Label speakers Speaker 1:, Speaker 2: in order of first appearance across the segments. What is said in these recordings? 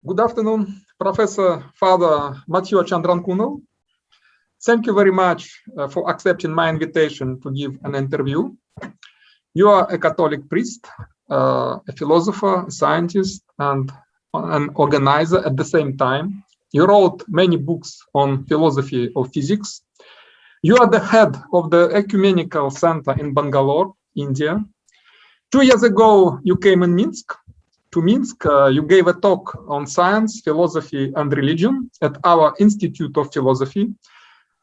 Speaker 1: Good afternoon, Professor Father Mathew Chandrankunnel. Thank you very much for accepting my invitation to give an interview. You are a Catholic priest, a philosopher, a scientist, and an organizer at the same time. You wrote many books on philosophy of physics. You are the head of the Ecumenical Center in Bangalore, India. 2 years ago, you came in Minsk. To Minsk, you gave a talk on science, philosophy, and religion at our Institute of Philosophy.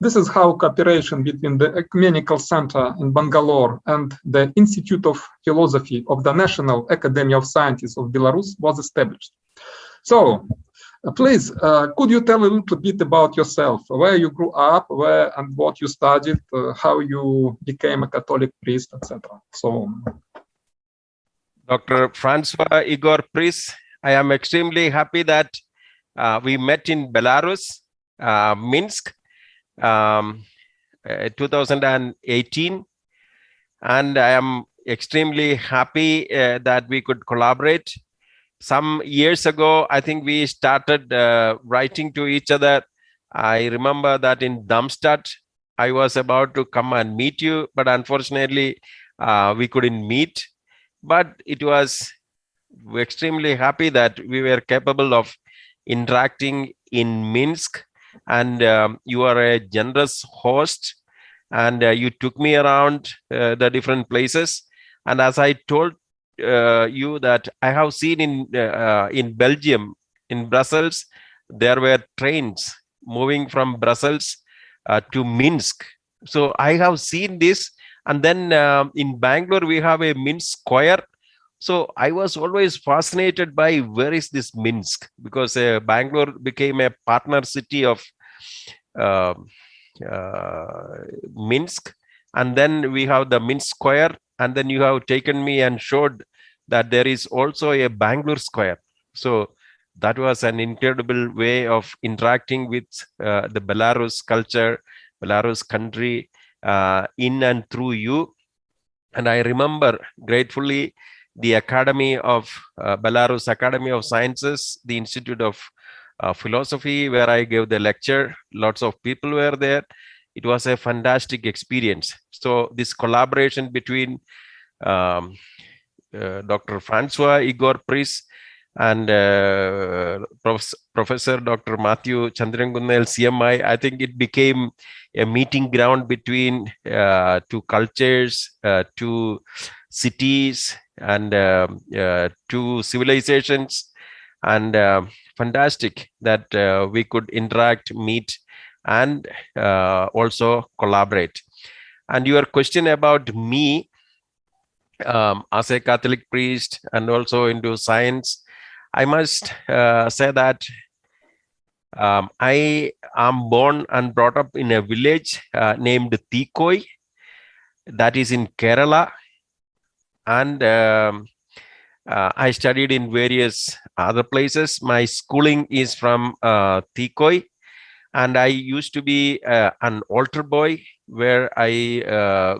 Speaker 1: This is how cooperation between the Ecumenical Center in Bangalore and the Institute of Philosophy of the National Academy of Sciences of Belarus was established. So, please, could you tell a little bit about yourself, where you grew up, where and what you studied, how you became a Catholic priest, etc. So.
Speaker 2: Dr. Francois Igor Pris, I am extremely happy that we met in Belarus, Minsk, 2018. And I am extremely happy that we could collaborate. Some years ago, I think we started writing to each other. I remember that in Darmstadt, I was about to come and meet you, but unfortunately, we couldn't meet. But it was extremely happy that we were capable of interacting in Minsk, and you are a generous host, and you took me around the different places. And as I told you that I have seen in Belgium, in Brussels, there were trains moving from Brussels to Minsk. So I have seen this. And then in Bangalore, we have a Minsk Square. So I was always fascinated by where is this Minsk, because Bangalore became a partner city of Minsk. And then we have the Minsk Square. And then you have taken me and showed that there is also a Bangalore Square. So that was an incredible way of interacting with the Belarus culture, Belarus country, in and through you. And I remember gratefully the Academy of Belarus Academy of Sciences, the Institute of Philosophy, where I gave the lecture. Lots of people were there. It was a fantastic experience. So this collaboration between Dr. Francois Igor Pris and Professor Dr. Mathew Chandrankunnel, CMI, I think it became a meeting ground between two cultures, two cities, and two civilizations. And fantastic that we could interact, meet, and also collaborate. And your question about me as a Catholic priest and also into science, I must say that I am born and brought up in a village named Tikoi, that is in Kerala. And I studied in various other places. My schooling is from Tikoi. And I used to be an altar boy, where I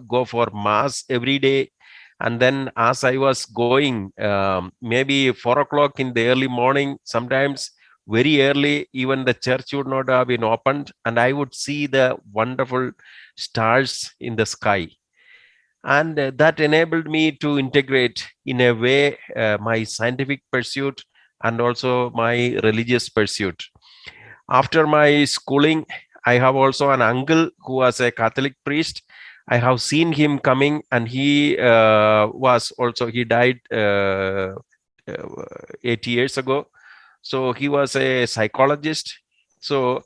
Speaker 2: go for mass every day. And then as I was going, maybe 4 o'clock in the early morning, sometimes very early, even the church would not have been opened. And I would see the wonderful stars in the sky. And that enabled me to integrate in a way my scientific pursuit and also my religious pursuit. After my schooling, I have also an uncle who was a Catholic priest. I have seen him coming, and he died 8 years ago. So he was a psychologist. So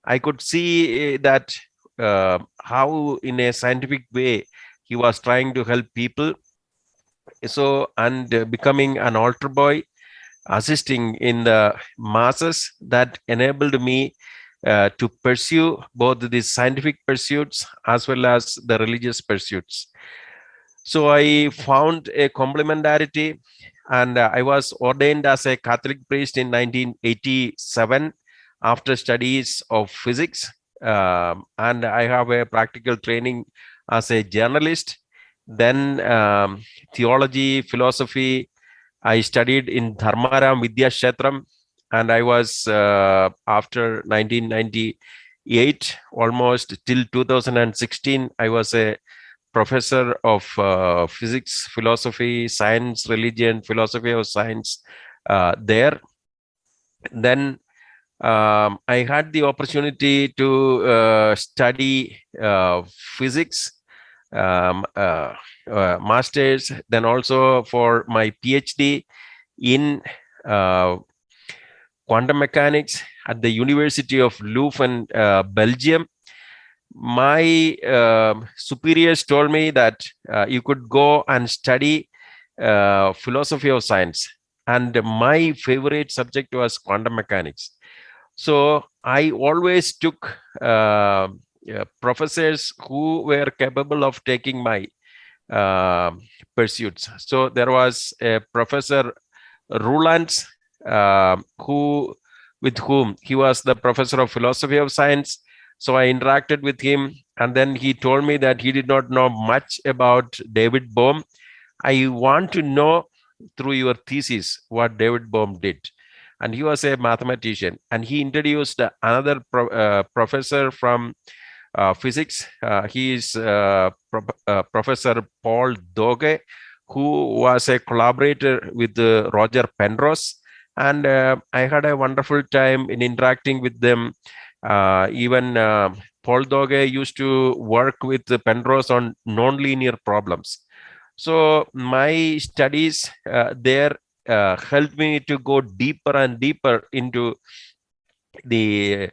Speaker 2: I could see that how in a scientific way he was trying to help people. So, and becoming an altar boy, assisting in the masses, that enabled me to pursue both the scientific pursuits as well as the religious pursuits. So I found a complementarity, and I was ordained as a Catholic priest in 1987 after studies of physics. And I have a practical training as a journalist. Then theology, philosophy, I studied in Dharmaram Vidya Kshetram, and I was after 1998, almost till 2016, I was a professor of physics, philosophy, science, religion, philosophy of science there. Then I had the opportunity to study physics, masters, then also for my PhD in quantum mechanics at the University of Leuven, Belgium. My superiors told me that you could go and study philosophy of science, and my favorite subject was quantum mechanics. So I always took professors who were capable of taking my pursuits. So there was a Professor Rulands, with whom he was the professor of philosophy of science. So I interacted with him, and then he told me that he did not know much about David Bohm. I want to know through your thesis what David Bohm did. And he was a mathematician, and he introduced another professor from physics. He is Professor Paul Doge, who was a collaborator with Roger Penrose. And I had a wonderful time in interacting with them. Even Paul Doge used to work with Penrose on nonlinear problems. So my studies there helped me to go deeper and deeper into the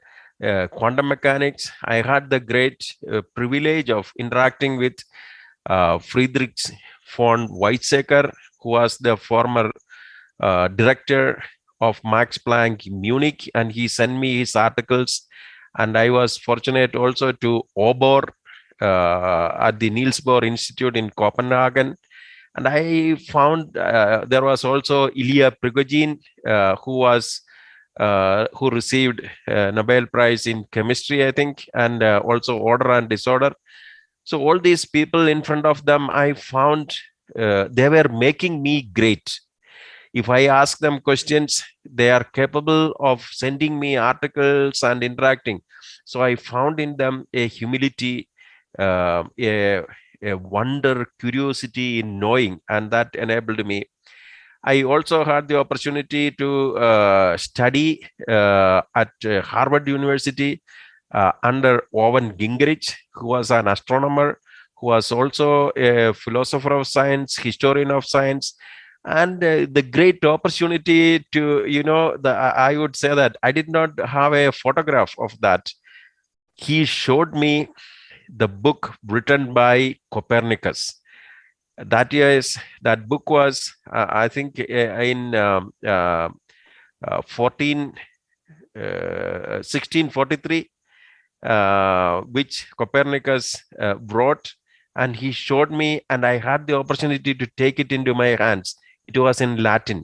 Speaker 2: quantum mechanics. I had the great privilege of interacting with Friedrich von Weizsäcker, who was the former director of Max Planck Munich, and he sent me his articles. And I was fortunate also to Åbo at the Niels Bohr Institute in Copenhagen. And I found there was also Ilya Prigogine, who received Nobel Prize in chemistry, I think, and also order and disorder. So all these people in front of them, I found they were making me great. If I ask them questions, they are capable of sending me articles and interacting. So I found in them a humility, a wonder, curiosity in knowing, and that enabled me. I also had the opportunity to study at Harvard University under Owen Gingerich, who was an astronomer, who was also a philosopher of science, historian of science, and the great opportunity to, I would say that I did not have a photograph of that. He showed me the book written by Copernicus. That book was, I think, in 1643, which Copernicus wrote, and he showed me, and I had the opportunity to take it into my hands. It was in Latin.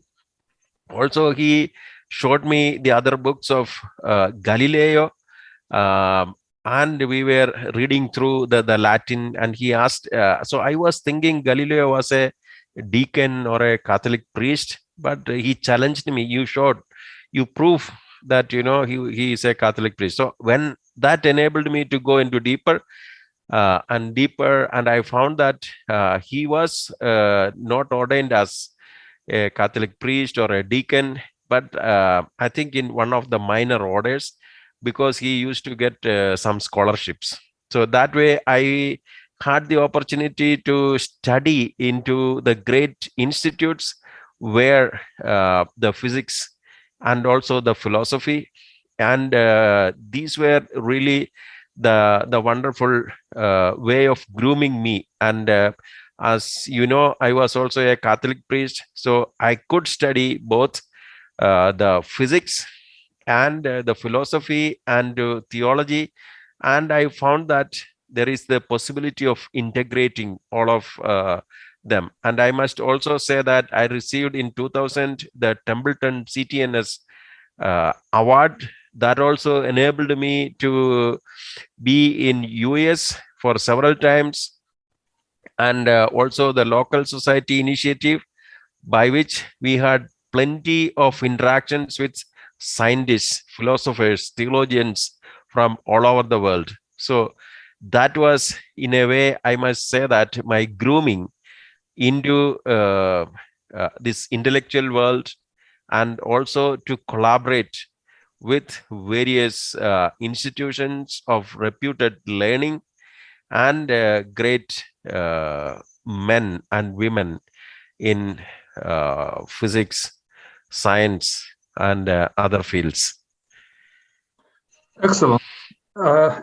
Speaker 2: Also, he showed me the other books of Galileo, and we were reading through the Latin, and he asked, so I was thinking Galileo was a deacon or a Catholic priest, but he challenged me. You prove that, he is a Catholic priest. So when that enabled me to go into deeper and deeper, and I found that he was not ordained as a Catholic priest or a deacon, but I think in one of the minor orders, because he used to get some scholarships. So that way I had the opportunity to study into the great institutes where the physics and also the philosophy, and these were really the wonderful way of grooming me. And as you know, I was also a Catholic priest, so I could study both the physics and the philosophy and theology, and I found that there is the possibility of integrating all of them. And I must also say that I received in 2000 the Templeton Ctns award. That also enabled me to be in US for several times, and also the local society initiative, by which we had plenty of interactions with scientists, philosophers, theologians from all over the world. So that was, in a way, I must say that my grooming into this intellectual world, and also to collaborate with various institutions of reputed learning and great men and women in physics, science, and other fields.
Speaker 1: Excellent.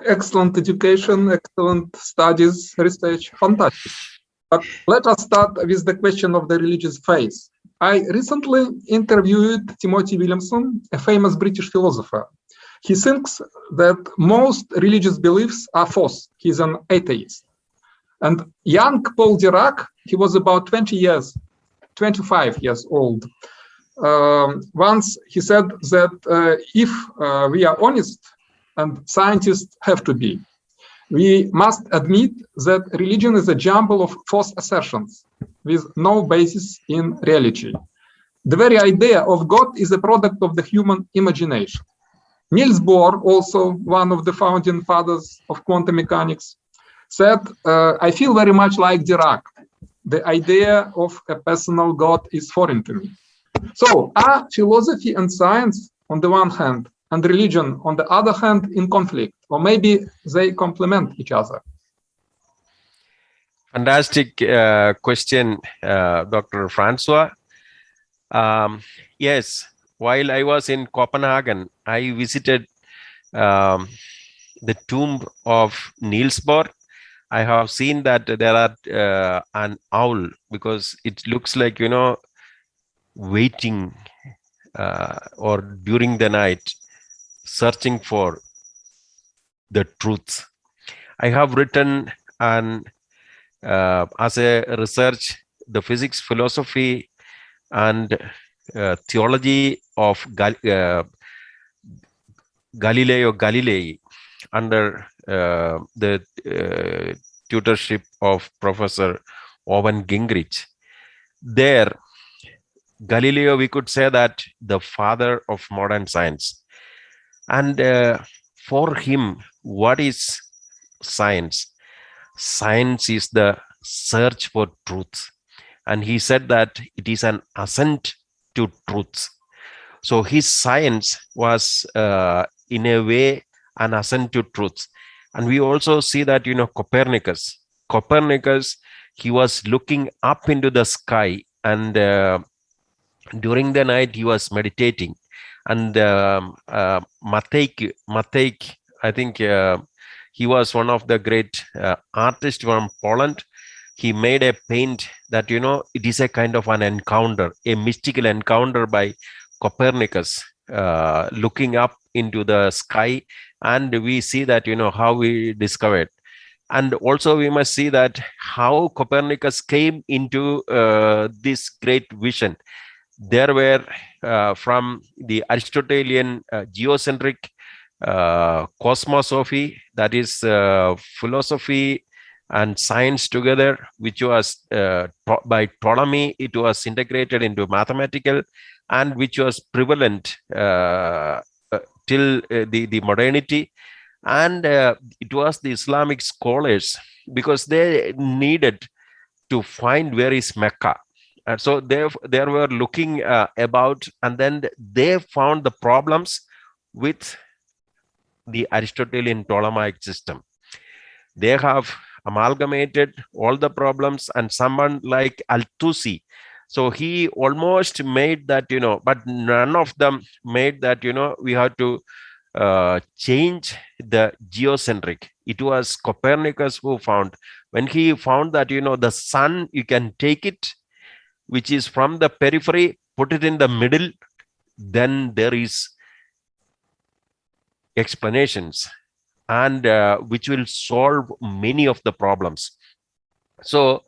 Speaker 1: Excellent education, excellent studies, research, fantastic. But let us start with the question of the religious faith. I recently interviewed Timothy Williamson, a famous British philosopher. He thinks that most religious beliefs are false. He's an atheist. And young Paul Dirac, he was about 25 years old. Once he said that if we are honest, and scientists have to be, we must admit that religion is a jumble of false assertions with no basis in reality. The very idea of God is a product of the human imagination. Niels Bohr, also one of the founding fathers of quantum mechanics, said, I feel very much like Dirac. The idea of a personal God is foreign to me. So are philosophy and science on the one hand and religion on the other hand in conflict, or maybe they complement each other?
Speaker 2: Fantastic question, Dr. Francois. Yes, while I was in Copenhagen, I visited the tomb of Niels Bohr. I have seen that there are an owl, because it looks like, waiting or during the night, searching for the truth. I have written as a research the physics, philosophy, and theology of Galileo Galilei under the tutorship of Professor Owen Gingrich. There, Galileo, we could say that the father of modern science. And for him, what is science? Science is the search for truth. And he said that it is an ascent to truth. So his science was, in a way, an ascent to truth. And we also see that, Copernicus, he was looking up into the sky, and during the night he was meditating. And Mathew, I think he was one of the great artists from Poland. He made a paint that, it is a kind of an encounter, a mystical encounter by Copernicus, looking up into the sky. And we see that, how we discovered. And also we must see that how Copernicus came into this great vision. There were from the Aristotelian geocentric cosmosophy, that is philosophy and science together, which was by Ptolemy, it was integrated into mathematical, and which was prevalent till the modernity. And it was the Islamic scholars, because they needed to find where is Mecca. And so they were looking about, and then they found the problems with the Aristotelian Ptolemaic system. They have amalgamated all the problems, and someone like Al-Tusi, so he almost made that, but none of them made that, we have to change the geocentric. It was Copernicus who found, when he found that, the sun, you can take it, which is from the periphery, put it in the middle, then there is explanations, and which will solve many of the problems. So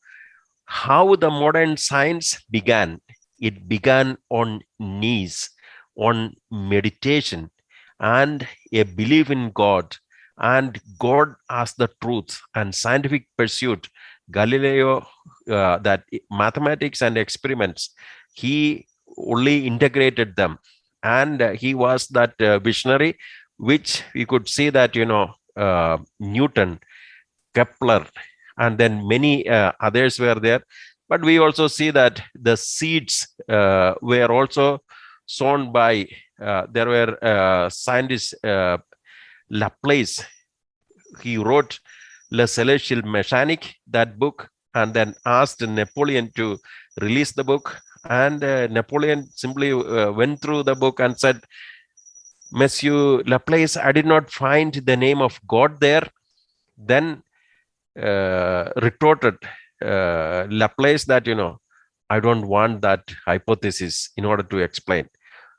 Speaker 2: how the modern science began? It began on knees, on meditation, and a belief in God, and God as the truth, and scientific pursuit. Galileo, that mathematics and experiments, he only integrated them. and he was that visionary, which we could see that, Newton, Kepler, and then many others were there. But we also see that the seeds were also sown by, there were scientists, Laplace. He wrote Le Celestial Mechanic, that book, and then asked Napoleon to release the book. And Napoleon simply went through the book and said, Monsieur Laplace, I did not find the name of God there. Then retorted Laplace that, I don't want that hypothesis in order to explain.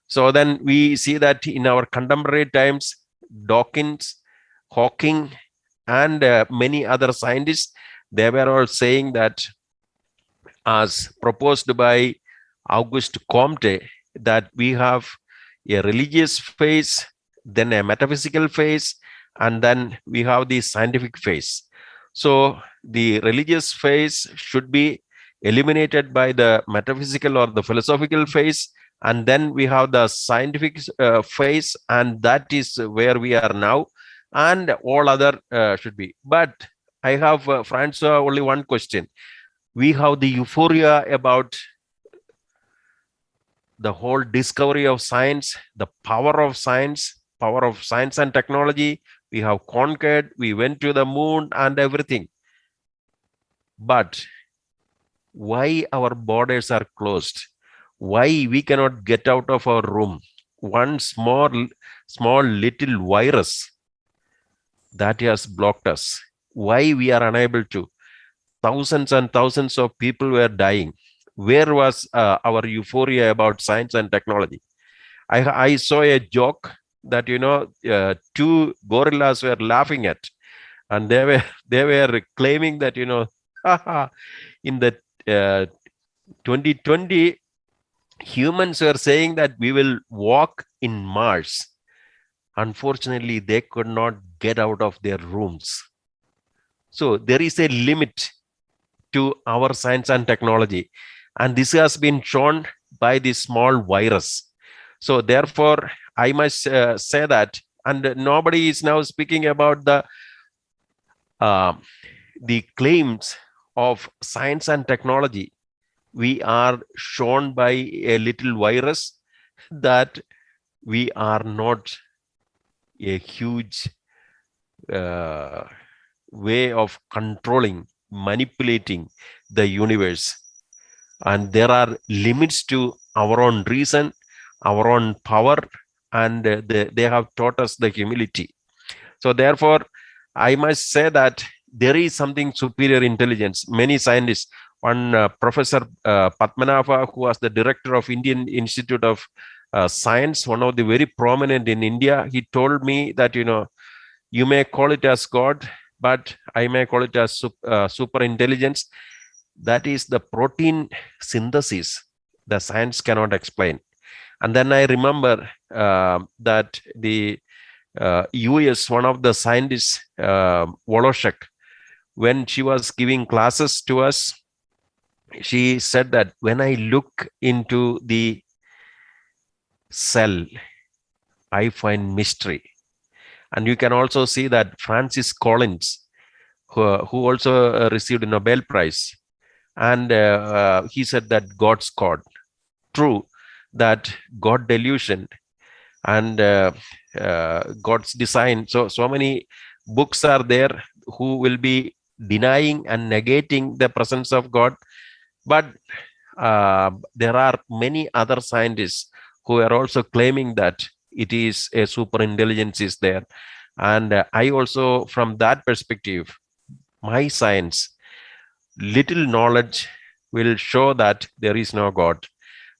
Speaker 2: So then we see that in our contemporary times, Dawkins, Hawking, and many other scientists, they were all saying that, as proposed by Auguste Comte, that we have a religious phase, then a metaphysical phase, and then we have the scientific phase. So the religious phase should be eliminated by the metaphysical or the philosophical phase, and then we have the scientific phase, and that is where we are now, and all other should be. But I have, Francois, only one question. We have the euphoria about the whole discovery of science, the power of science and technology. We have conquered, we went to the moon and everything. But why our borders are closed? Why we cannot get out of our room? One small little virus that has blocked us. Why we are unable to? Thousands and thousands of people were dying. Where was our euphoria about science and technology? I saw a joke that, two gorillas were laughing at, and they were claiming that, in the 2020, humans were saying that we will walk in Mars. Unfortunately, they could not get out of their rooms. So there is a limit to our science and technology, and this has been shown by this small virus. So therefore, I must say that, and nobody is now speaking about the claims of science and technology. We are shown by a little virus that we are not a huge way of controlling, manipulating the universe. And there are limits to our own reason, our own power, and they have taught us the humility. So therefore, I must say that there is something superior intelligence. Many scientists, one Professor Padmanabha, who was the director of Indian Institute of Science, one of the very prominent in India, he told me that, you may call it as God, but I may call it as super intelligence. That is the protein synthesis the science cannot explain. And then I remember that the US, one of the scientists, Woloshek, when she was giving classes to us, she said that when I look into the cell, I find mystery. And you can also see that Francis Collins, who also received a Nobel Prize, and he said that God's God. True, that God delusion and God's design. So many books are there who will be denying and negating the presence of God. But there are many other scientists who are also claiming that it is a super intelligence is there. And I also, from that perspective, my science, little knowledge will show that there is no God.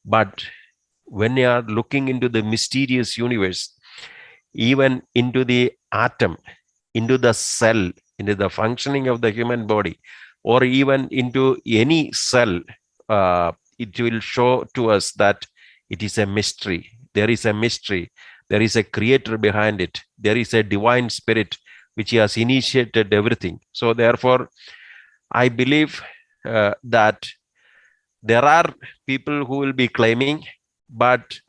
Speaker 2: But when you are looking into the mysterious universe, even into the atom, into the cell, into the functioning of the human body, or even into any cell, it will show to us that it is a mystery. There is a mystery. There is a creator behind it. There is a divine spirit which has initiated everything. So therefore, I believe that there are people who will be claiming, but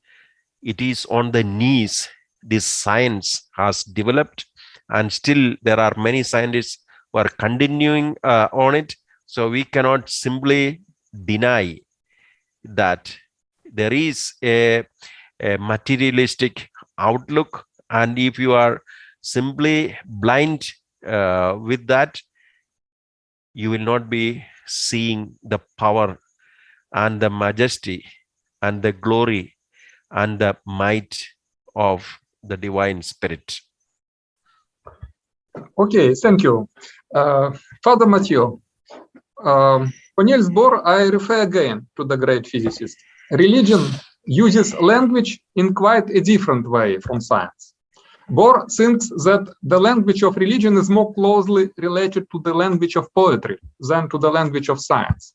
Speaker 2: it is on the knees this science has developed, and still there are many scientists who are continuing on it. So we cannot simply deny that there is a materialistic outlook, and if you are simply blind with that, you will not be seeing the power and the majesty and the glory and the might of the divine spirit.
Speaker 1: Okay, thank you. Father Mathew, for Niels Bohr, I refer again to the great physicist. Religion uses language in quite a different way from science. Bohr thinks that the language of religion is more closely related to the language of poetry than to the language of science.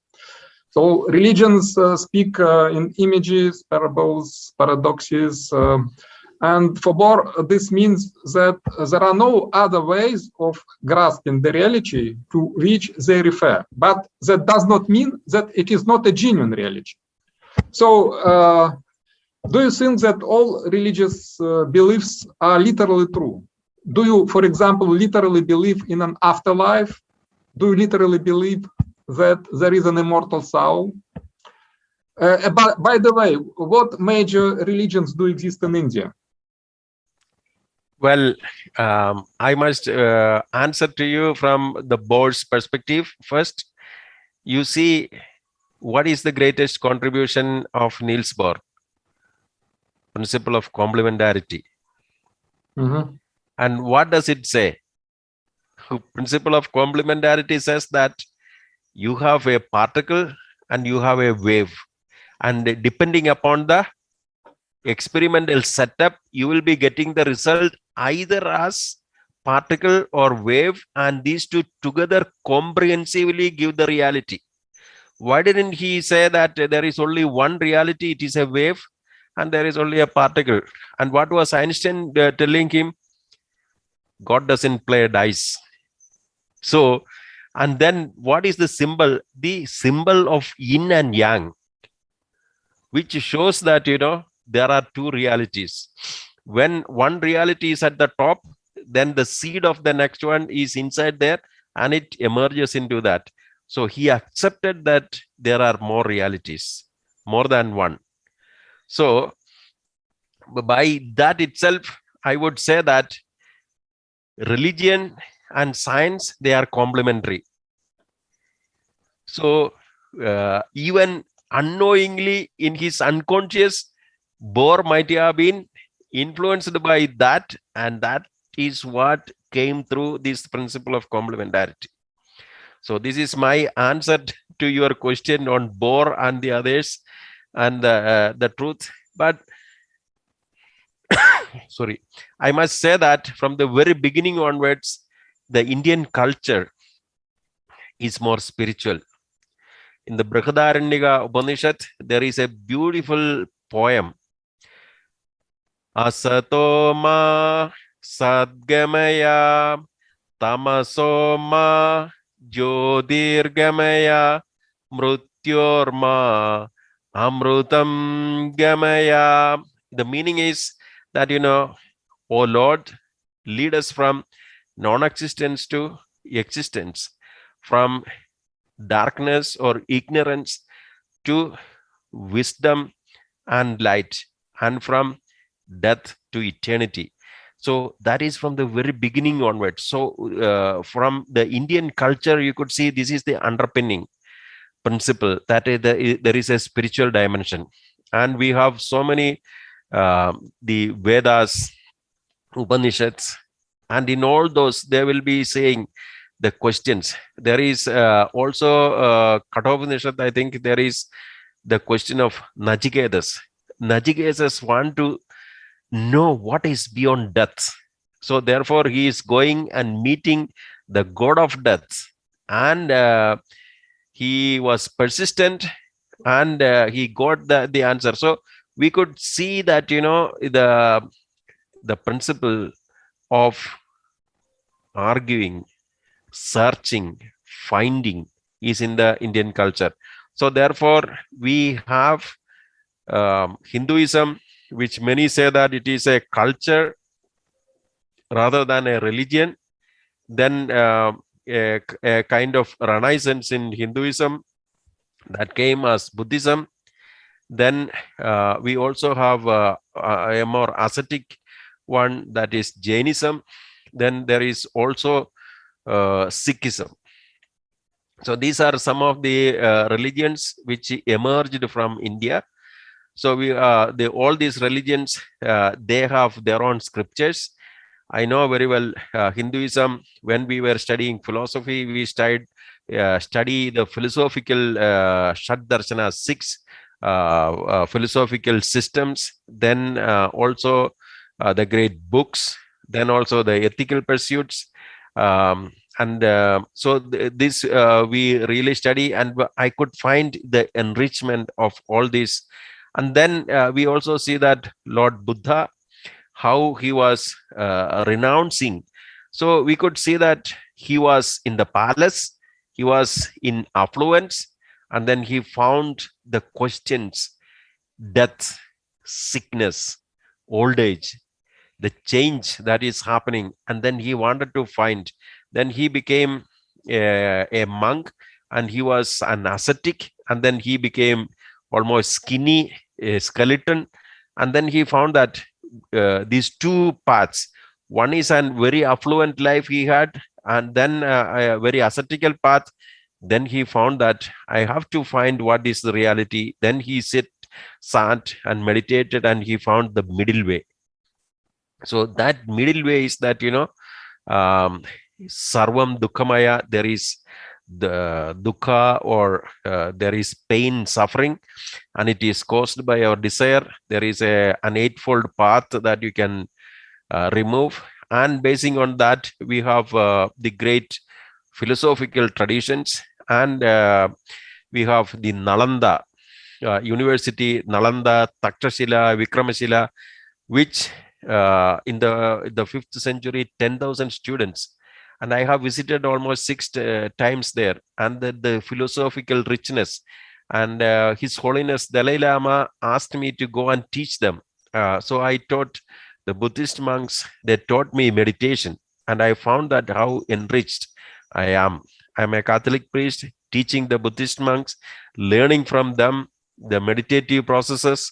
Speaker 1: So religions speak in images, parables, paradoxes, and for Bohr, this means that there are no other ways of grasping the reality to which they refer. But that does not mean that it is not a genuine reality. So, do you think that all religious beliefs are literally true? Do you, for example, literally believe in an afterlife? Do you literally believe that there is an immortal soul? By the way, what major religions do exist in India?
Speaker 2: Well, I must answer to you from the Bohr's perspective first. You see, what is the greatest contribution of Niels Bohr? Principle of complementarity.
Speaker 1: Mm-hmm.
Speaker 2: And what does it say? Principle of complementarity says that you have a particle and you have a wave, and depending upon the experimental setup, you will be getting the result either as particle or wave, and these two together comprehensively give the reality. Why didn't he say that there is only one reality, it is a wave, and there is only a particle? And what was Einstein telling him? God doesn't play dice. So, and then what is the symbol? The symbol of yin and yang, which shows that, there are two realities. When one reality is at the top, then the seed of the next one is inside there, and it emerges into that. So he accepted that there are more realities, more than one. So by that itself, I would say that religion and science, they are complementary. So even unknowingly in his unconscious, Bohr might have been influenced by that, and that is what came through this principle of complementarity. So this is my answer to your question on Bohr and the others and the truth. But sorry, I must say that from the very beginning onwards, the Indian culture is more spiritual. In the Brihadaranyaka Upanishad, there is a beautiful poem. Asatoma sadgamaya tamasoma jyotirgamaya mrutyorma amrutam gamaya. The meaning is that, O Lord, lead us from non-existence to existence, from darkness or ignorance to wisdom and light, and from death to eternity. So that is from the very beginning onwards. So from the Indian culture, you could see this is the underpinning principle, that there is a spiritual dimension. And we have so many the Vedas, Upanishads, and in all those they will be saying the questions. There is also Kathopanishad, I think there is the question of Nachiketas. Nachiketas want to know what is beyond death. So therefore he is going and meeting the god of death, and he was persistent, and he got the answer. So we could see that, the principle of arguing, searching, finding is in the Indian culture. So therefore we have Hinduism, which many say that it is a culture rather than a religion. Then a kind of renaissance in Hinduism that came as Buddhism. Then we also have a more ascetic one, that is Jainism. Then there is also Sikhism. So these are some of the religions which emerged from India. So all these religions, they have their own scriptures. I know very well Hinduism. When we were studying philosophy, we study the philosophical Shat Darshana, 6 philosophical systems. Then also the great books. Then also the ethical pursuits. So this we really study, and I could find the enrichment of all this. And then we also see that Lord Buddha, how he was renouncing. So we could see that he was in the palace, he was in affluence, and then he found the questions: death, sickness, old age, the change that is happening. And then he wanted to find. Then he became a monk, and he was an ascetic, and then he became almost skinny, a skeleton. And then he found that these two paths, one is a very affluent life he had, and then a very ascetical path. Then he found that I have to find what is the reality. Then he sat and meditated, and he found the middle way. So that middle way is that, sarvam dukkhamaya, there is the dukkha, or there is pain, suffering, and it is caused by our desire. There is an eightfold path that you can remove, and basing on that, we have the great philosophical traditions. And we have the Nalanda University, Nalanda, Takshashila, Vikramashila, which in the 5th century, 10,000 students. And I have visited almost 6 times there. And the philosophical richness. And His Holiness Dalai Lama asked me to go and teach them. So I taught the Buddhist monks. They taught me meditation. And I found that how enriched I am. I'm a Catholic priest teaching the Buddhist monks, learning from them the meditative processes.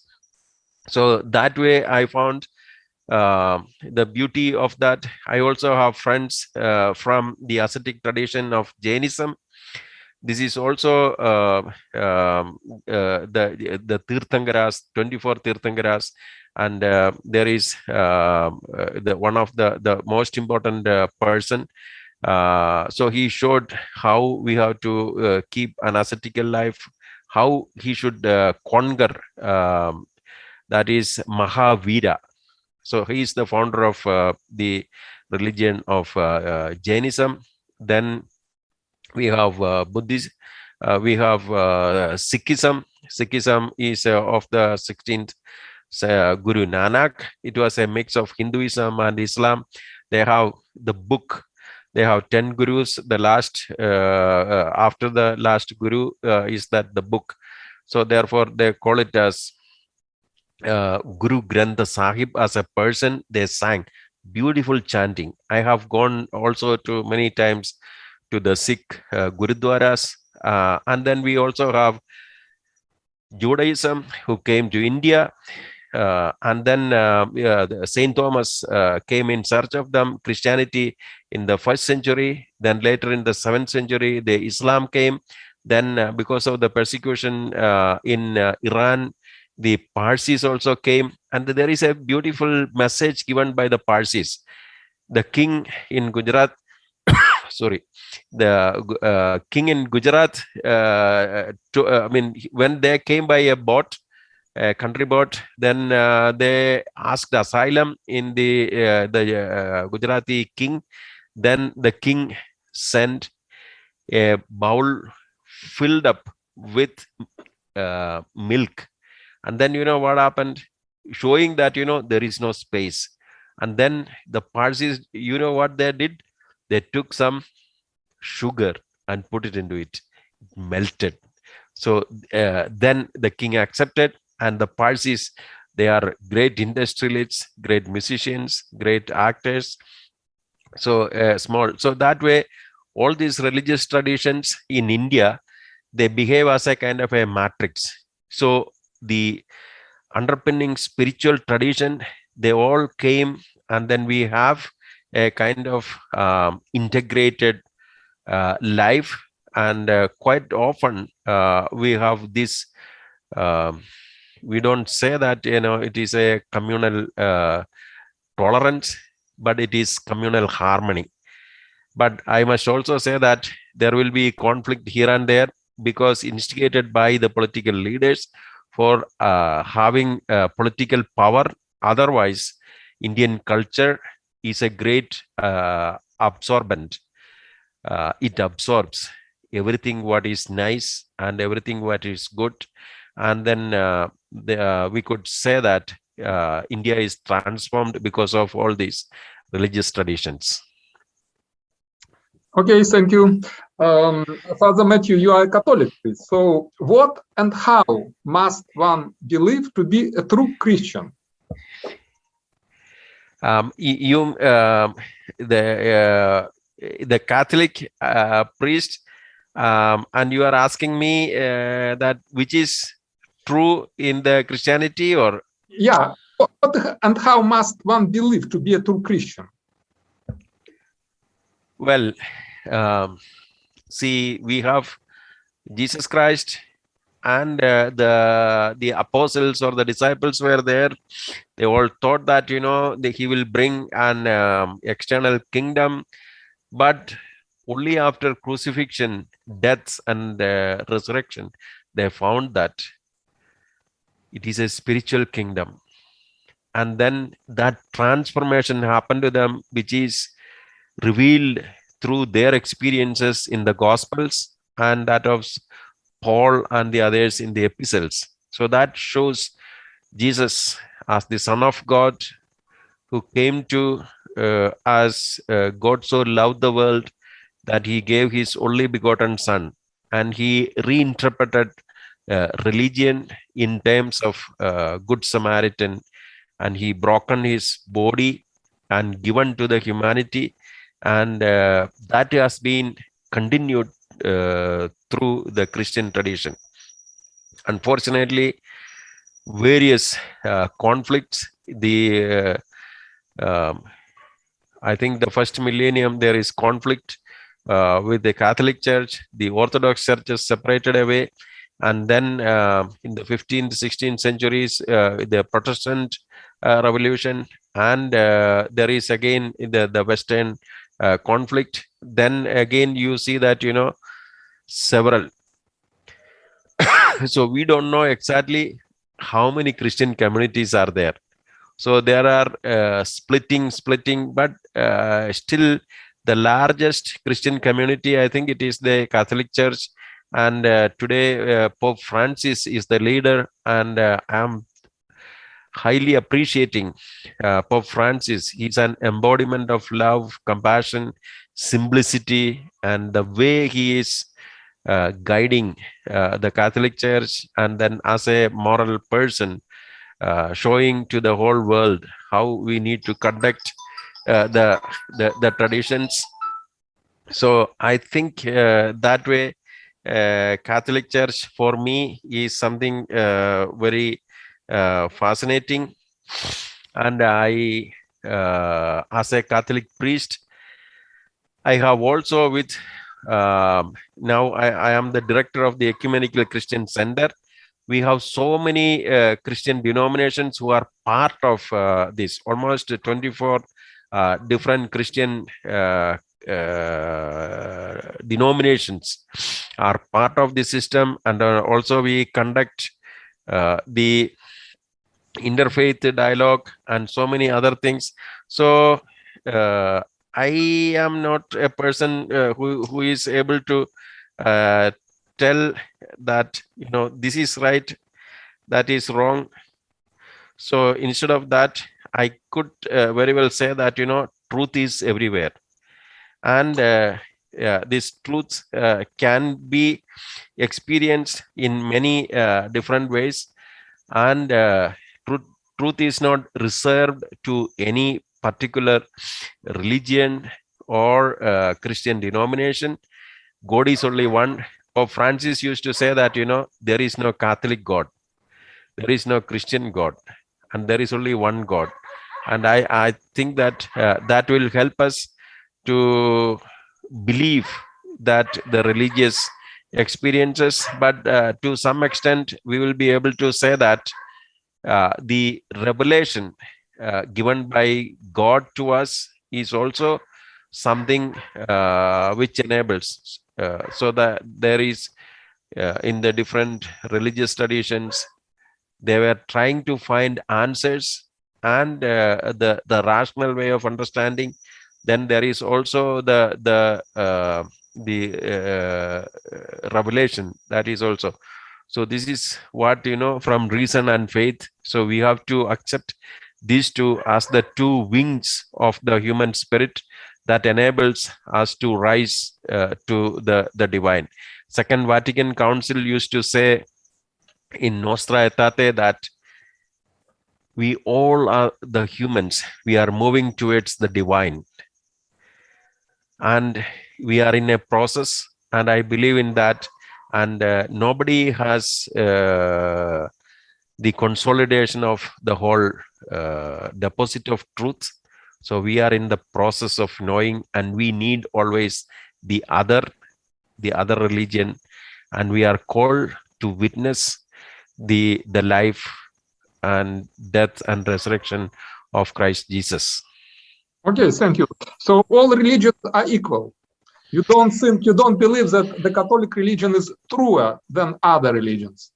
Speaker 2: So that way I found the beauty of that. I also have friends from the ascetic tradition of Jainism. This is also the Tirthankaras, 24 Tirthankaras, and there is one of the most important person. So he showed how we have to keep an ascetical life, how he should conquer. That is Mahavira. So he is the founder of the religion of Jainism. Then we have Buddhism. We have Sikhism. Sikhism is of the 16th Guru Nanak. It was a mix of Hinduism and Islam. They have the book. They have 10 gurus. The last, after the last guru, is that the book. So therefore, they call it as Guru Granth Sahib. As a person, they sang beautiful chanting. I have gone also to many times to the Sikh Gurudwaras. And then we also have Judaism, who came to India. And then Saint Thomas came in search of them. Christianity in the 1st century. Then later in the 7th century, the Islam came. Then because of the persecution in Iran, the Parsis also came. And there is a beautiful message given by the Parsis. The king in Gujarat, the king in Gujarat, when they came by a boat, a country boat, then they asked asylum in the Gujarati king. Then the king sent a bowl filled up with milk. And then what happened? Showing that, there is no space. And then the Parsis, what they did? They took some sugar and put it into it. It melted. So then the king accepted, and the Parsis, They are great industrialists, great musicians, great actors. So small. So that way, all these religious traditions in India, they behave as a kind of a matrix. So the underpinning spiritual tradition, they all came, and then we have a kind of integrated life. And quite often we have this, we don't say that, it is a communal tolerance, but it is communal harmony. But I must also say that there will be conflict here and there, because instigated by the political leaders for having political power. Otherwise, Indian culture is a great absorbent. It absorbs everything what is nice and everything what is good. And then we could say that India is transformed because of all these religious traditions.
Speaker 1: Okay, thank you. Father Mathew, you are a Catholic priest. So what and how must one believe to be a true Christian?
Speaker 2: The Catholic priest, and you are asking me that which is true in the Christianity, or?
Speaker 1: Yeah, what and how must one believe to be a true Christian?
Speaker 2: Well, see, we have Jesus Christ, and the apostles or the disciples were there. They all thought that, he will bring an external kingdom, but only after crucifixion, death, and resurrection, they found that it is a spiritual kingdom. And then that transformation happened to them, which is revealed through their experiences in the Gospels, and that of Paul and the others in the epistles. So that shows Jesus as the Son of God, who came to as God so loved the world that he gave his only begotten Son, and he reinterpreted religion in terms of Good Samaritan, and he broken his body and given to the humanity, and that has been continued through the Christian tradition. Unfortunately, various conflicts. I think the first millennium there is conflict with the Catholic Church. The Orthodox Church is separated away, and then in the 15th, 16th centuries, the Protestant Revolution, and there is again the Western conflict. Then again you see that several. So we don't know exactly how many Christian communities are there. So there are splitting, but still the largest Christian community, I think it is the Catholic Church. And today Pope Francis is the leader, and I'm highly appreciating Pope Francis. He's an embodiment of love, compassion, simplicity, and the way he is guiding the Catholic Church, and then as a moral person, showing to the whole world how we need to conduct the traditions. So I think that way Catholic Church for me is something very fascinating. And I, as a Catholic priest, I have also with now I am the director of the Ecumenical Christian Center. We have so many Christian denominations who are part of this. Almost 24 different Christian denominations are part of the system, and also we conduct the interfaith dialogue and so many other things. So I am not a person who is able to tell that this is right, that is wrong. So instead of that, I could very well say that truth is everywhere, and this truth can be experienced in many different ways, and truth is not reserved to any particular religion or Christian denomination. God is only one. Pope Francis used to say that, there is no Catholic God, there is no Christian God, and there is only one God. And I think that that will help us to believe that the religious experiences, but to some extent, we will be able to say that the revelation given by God to us is also something which enables, so that there is in the different religious traditions, they were trying to find answers and the rational way of understanding. Then there is also the revelation, that is also. So this is what, from reason and faith. So we have to accept these two as the two wings of the human spirit that enables us to rise to the divine. Second Vatican Council used to say in Nostra Aetate that we all are the humans. We are moving towards the divine. And we are in a process, and I believe in that. And nobody has the consolidation of the whole deposit of truth. So we are in the process of knowing, and we need always the other religion, and we are called to witness the life and death and resurrection of Christ Jesus.
Speaker 1: Okay, thank you. So all religions are equal. You don't believe that the Catholic religion is truer than other religions?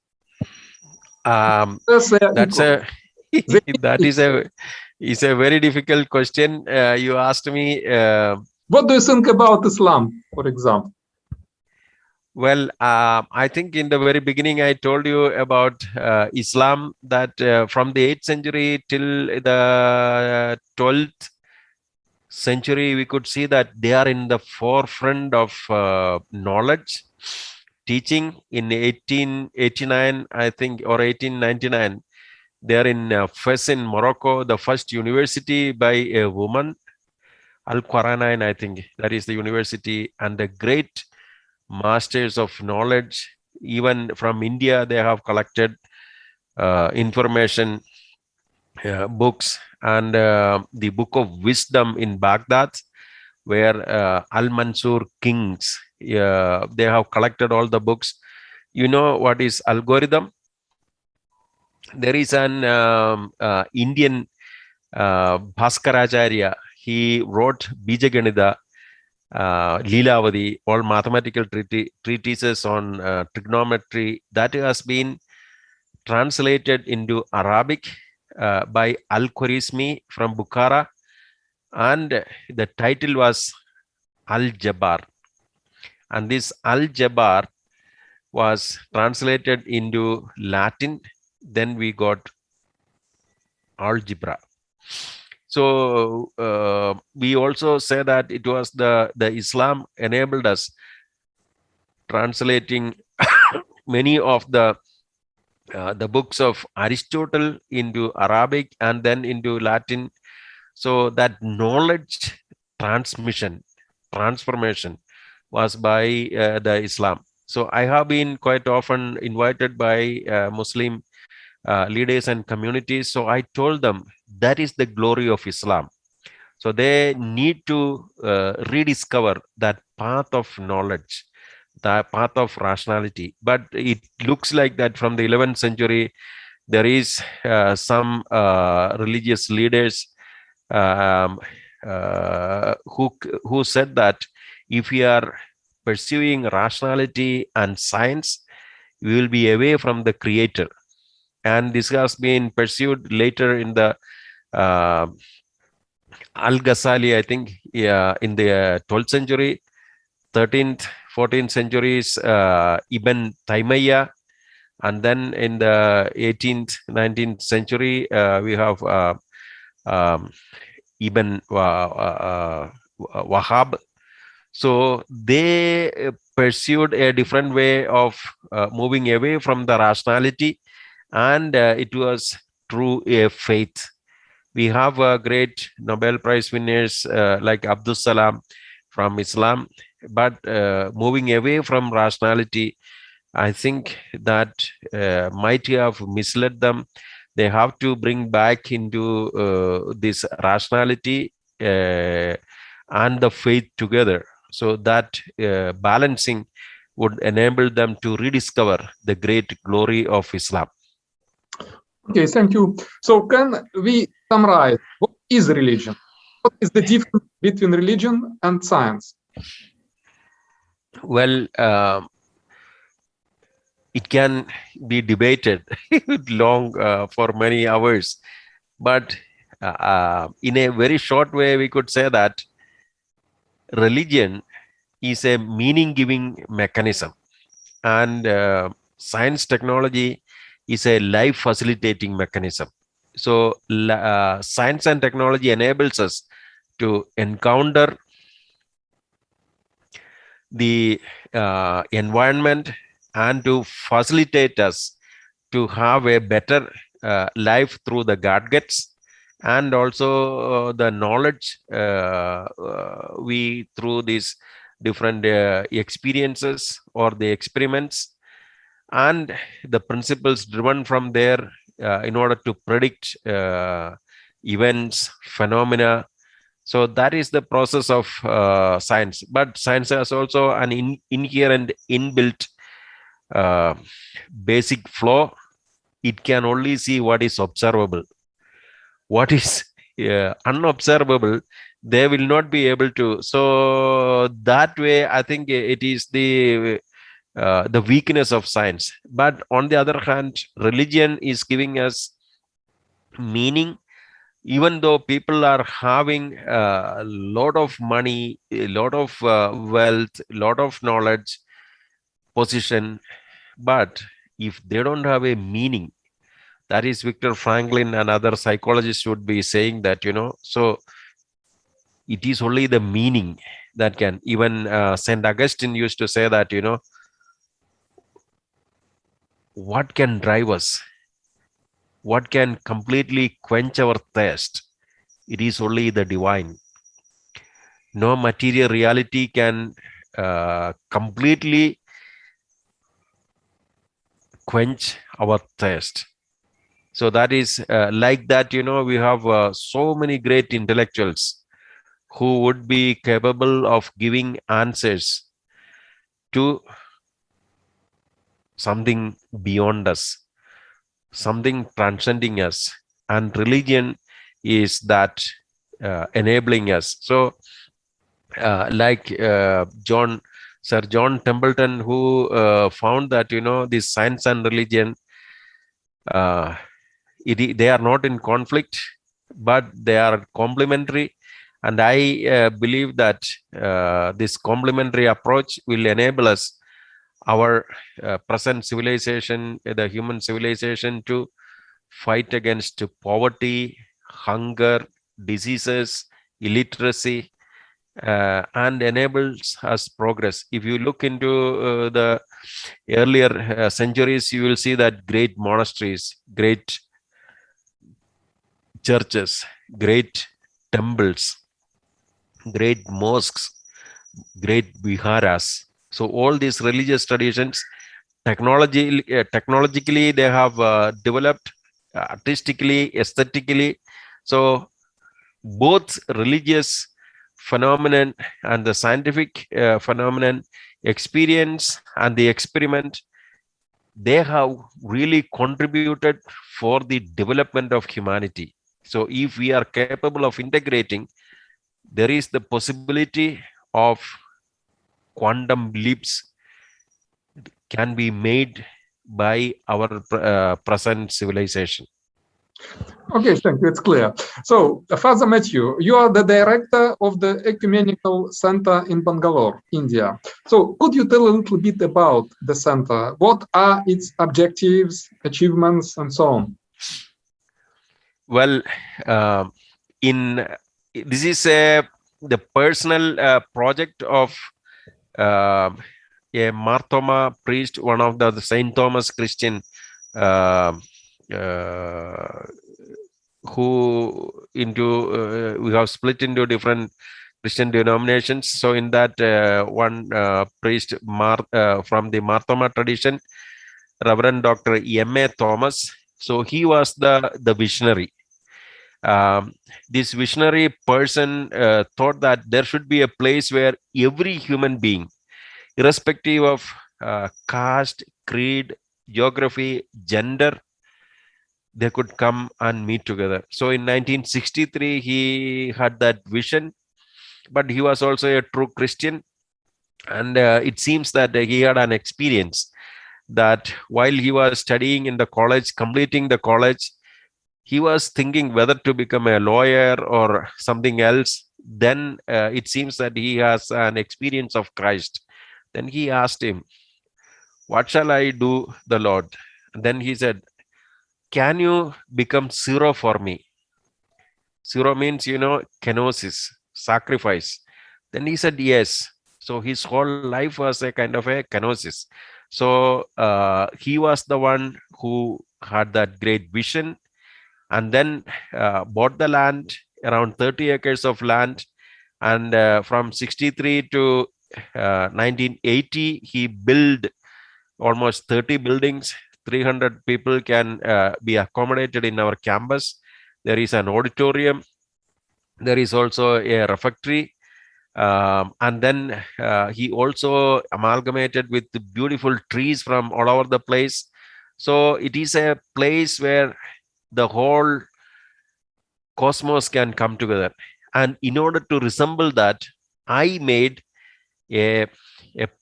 Speaker 2: That is a very difficult question. You asked me.
Speaker 1: What do you think about Islam, for example?
Speaker 2: Well, I think in the very beginning I told you about Islam, that from the 8th century till the 12th century, we could see that they are in the forefront of knowledge, teaching. In 1889, I think, or 1899, they are in Fez in Morocco, the first university by a woman, Al-Quranain, I think that is the university, and the great masters of knowledge. Even from India, they have collected information, books, and the Book of Wisdom in Baghdad, where Al-Mansur kings, they have collected all the books. You know what is algorithm? There is an Indian Bhaskaracharya. He wrote Bijaganida, Leelavadi, all mathematical treatises on trigonometry, that has been translated into Arabic by Al-Khwarizmi from Bukhara, and the title was Al-Jabbar. And this Al-Jabbar was translated into Latin. Then we got algebra. So we also say that it was the Islam enabled us translating many of the books of Aristotle into Arabic and then into Latin. So that knowledge transmission, transformation was by the Islam. So I have been quite often invited by Muslim leaders and communities. So I told them that is the glory of Islam. So they need to rediscover that path of knowledge, the path of rationality. But it looks like that from the 11th century, there is some religious leaders who said that if we are pursuing rationality and science, we will be away from the Creator. And this has been pursued later in the Al-Ghazali, I think, in the 12th century, 13th, 14th centuries, Ibn Taymiyyah, and then in the 18th, 19th century, we have Ibn Wahhab. So they pursued a different way of moving away from the rationality, and it was true faith. We have great Nobel Prize winners like Abdul Salam from Islam, but moving away from rationality, I think that might have misled them. They have to bring back into this rationality and the faith together, so that balancing would enable them to rediscover the great glory of Islam.
Speaker 1: Okay, thank you. So can we summarize what is religion? What is the difference between religion and science?
Speaker 2: Well, it can be debated long for many hours, but in a very short way, we could say that religion is a meaning-giving mechanism, and science technology is a life facilitating mechanism. So science and technology enables us to encounter the environment and to facilitate us to have a better life through the gadgets, and also the knowledge we through these different experiences or the experiments, and the principles driven from there in order to predict events, phenomena. So that is the process of science. But science has also an inherent inbuilt basic flaw. It can only see what is observable. What is unobservable, they will not be able to. So that way, I think it is the weakness of science. But on the other hand, religion is giving us meaning. Even though people are having a lot of money, a lot of wealth, a lot of knowledge, position, but if they don't have a meaning, that is Viktor Franklin and other psychologists would be saying that, so it is only the meaning that can, even St. Augustine used to say that, what can drive us? What can completely quench our thirst? It is only the divine. No material reality can completely quench our thirst. So that is like that, we have so many great intellectuals who would be capable of giving answers to something beyond us, something transcending us, and religion is that enabling us. So like Sir John Templeton, who found that this science and religion, they are not in conflict, but they are complementary. And I believe that this complementary approach will enable us, our present civilization, the human civilization, to fight against poverty, hunger, diseases, illiteracy, and enables us progress. If you look into the earlier centuries, you will see that great monasteries, great churches, great temples, great mosques, great viharas. So all these religious traditions, technologically, they have developed, artistically, aesthetically. So both religious phenomenon and the scientific phenomenon, experience and the experiment, they have really contributed for the development of humanity. So if we are capable of integrating, there is the possibility of quantum leaps can be made by our present civilization.
Speaker 1: Okay, thank you. It's clear. So, Father Mathew, you are the director of the Ecumenical Center in Bangalore, India. So, could you tell a little bit about the center? What are its objectives, achievements, and so on?
Speaker 2: Well, this is the personal project of a Marthoma priest, one of the St. Thomas Christian who into we have split into different Christian denominations. So in that one priest from the Marthoma tradition, Reverend Dr. M.A. Thomas. So he was the visionary. This visionary person thought that there should be a place where every human being, irrespective of caste, creed, geography, gender, they could come and meet together. So in 1963, he had that vision, but he was also a true Christian. And it seems that he had an experience that while he was studying in the college, completing the college, he was thinking whether to become a lawyer or something else. Then it seems that he has an experience of Christ. Then he asked him, "What shall I do, the Lord?" And then he said, "Can you become zero for me?" Zero means, kenosis, sacrifice. Then he said, yes. So his whole life was a kind of a kenosis. So he was the one who had that great vision, and then bought the land, around 30 acres of land. And from 63 to 1980, he built almost 30 buildings. 300 people can be accommodated in our campus. There is an auditorium. There is also a refectory. And then he also amalgamated with the beautiful trees from all over the place. So it is a place where the whole cosmos can come together. And in order to resemble that, I made a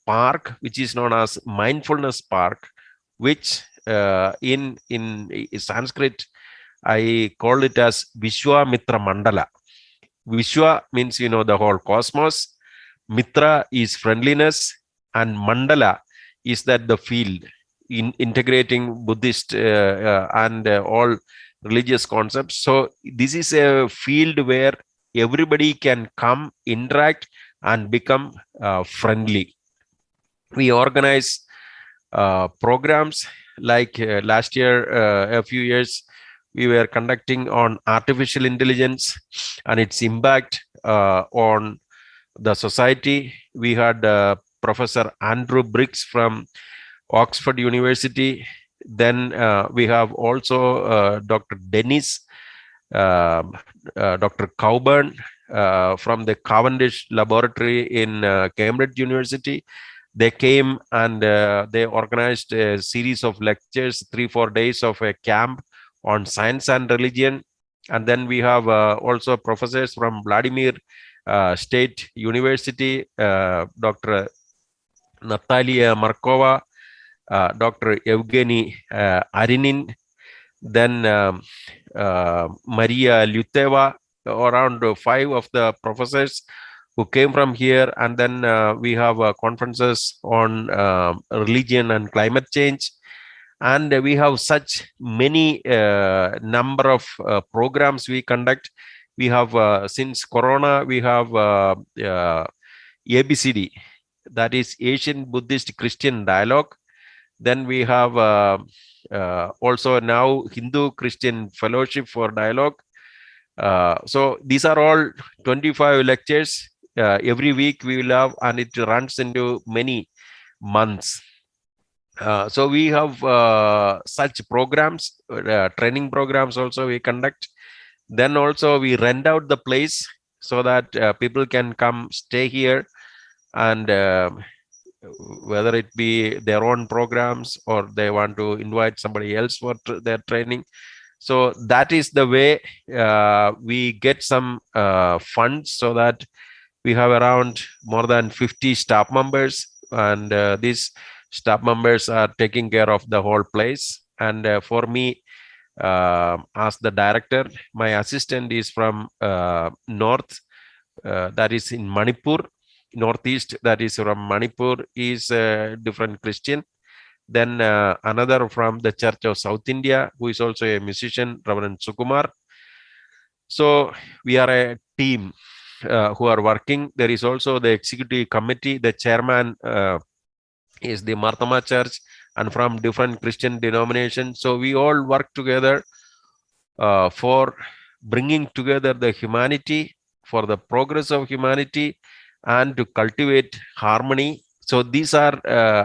Speaker 2: park which is known as Mindfulness Park, which in Sanskrit I call it as Vishwamitra Mandala. Vishwa means the whole cosmos, Mitra is friendliness, and Mandala is that the field in integrating Buddhist and all religious concepts. So this is a field where everybody can come, interact, and become friendly. We organize programs like last year, a few years, we were conducting on artificial intelligence and its impact on the society. We had Professor Andrew Briggs from Oxford University. Then we have also Dr. Dennis, Dr. Cowburn from the Cavendish Laboratory in Cambridge University. They came and they organized a series of lectures, 3-4 days of a camp on science and religion. And then we have also professors from Vladimir State University, Dr. Natalia Markova, Dr. Evgeny Arinin, then Maria Lyuteva, around 5 of the professors who came from here. And then we have conferences on religion and climate change. And we have such many number of programs we conduct. We have, since Corona, we have ABCD, that is Asian Buddhist Christian Dialogue. Then we have also now Hindu Christian Fellowship for Dialogue. So these are all 25 lectures every week we will have, and it runs into many months. So we have such programs, training programs also we conduct. Then also we rent out the place so that people can come stay here, and whether it be their own programs or they want to invite somebody else for their training. So that is the way we get some funds, so that we have around more than 50 staff members, and these staff members are taking care of the whole place. And for me, as the director, my assistant is from north, that is in Manipur. Northeast, that is from Manipur, is a different Christian. Then another from the Church of South India, who is also a musician, Reverend Sukumar. So we are a team who are working. There is also the executive committee. The chairman is the Marthoma Church, and from different Christian denominations. So we all work together for bringing together the humanity, for the progress of humanity, and to cultivate harmony. So these are,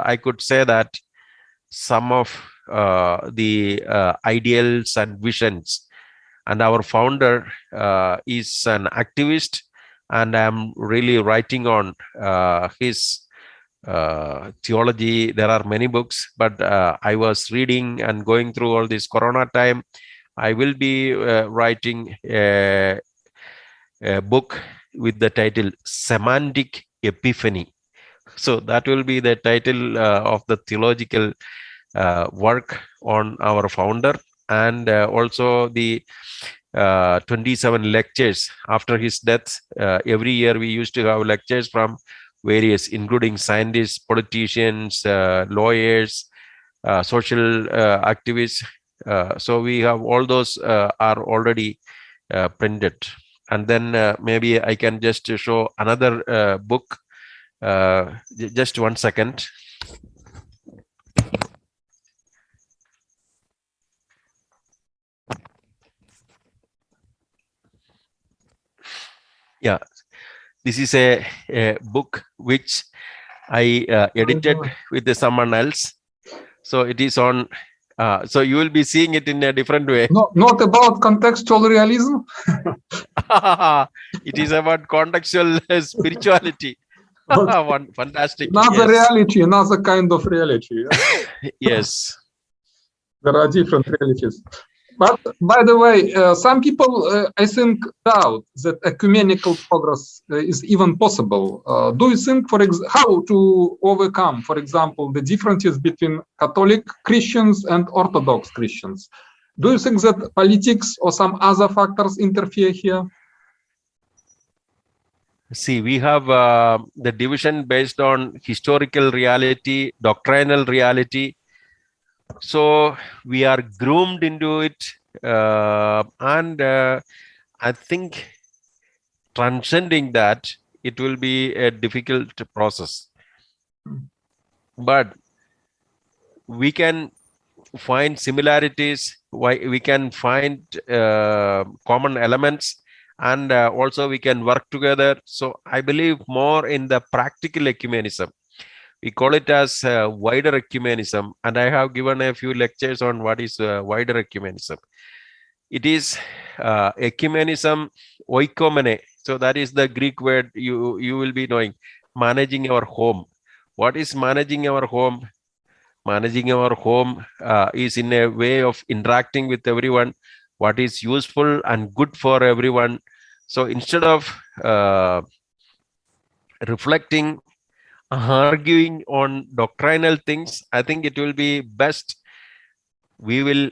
Speaker 2: I could say that, some of the ideals and visions. And our founder is an activist, and I'm really writing on his theology. There are many books, but I was reading and going through all this Corona time. I will be writing a book with the title Semantic Epiphany. So that will be the title of the theological work on our founder, and also the 27 lectures after his death. Every year we used to have lectures from various, including scientists, politicians, lawyers, social activists. So we have all those are already printed. And then maybe I can just show another book. Just 1 second. Yeah, this is a book which I edited with someone else. So it is on, so you will be seeing it in a different way.
Speaker 1: Not about contextual realism.
Speaker 2: It is about contextual spirituality. One fantastic.
Speaker 1: Another reality, another kind of reality.
Speaker 2: Yes.
Speaker 1: There are different realities. But by the way, some people, I think, doubt that ecumenical progress is even possible. Do you think, how to overcome, for example, the differences between Catholic Christians and Orthodox Christians? Do you think that politics or some other factors interfere here?
Speaker 2: See, we have the division based on historical reality, doctrinal reality. So we are groomed into it, and I think transcending that, it will be a difficult process. But we can find similarities, we can find common elements, and also we can work together. So I believe more in the practical ecumenism. We call it as wider ecumenism, and I have given a few lectures on what is wider ecumenism. It is ecumenism, oikomene. So that is the Greek word you will be knowing. Managing our home. What is managing our home? Managing our home is in a way of interacting with everyone, what is useful and good for everyone. So instead of reflecting, arguing on doctrinal things, I think it will be best we will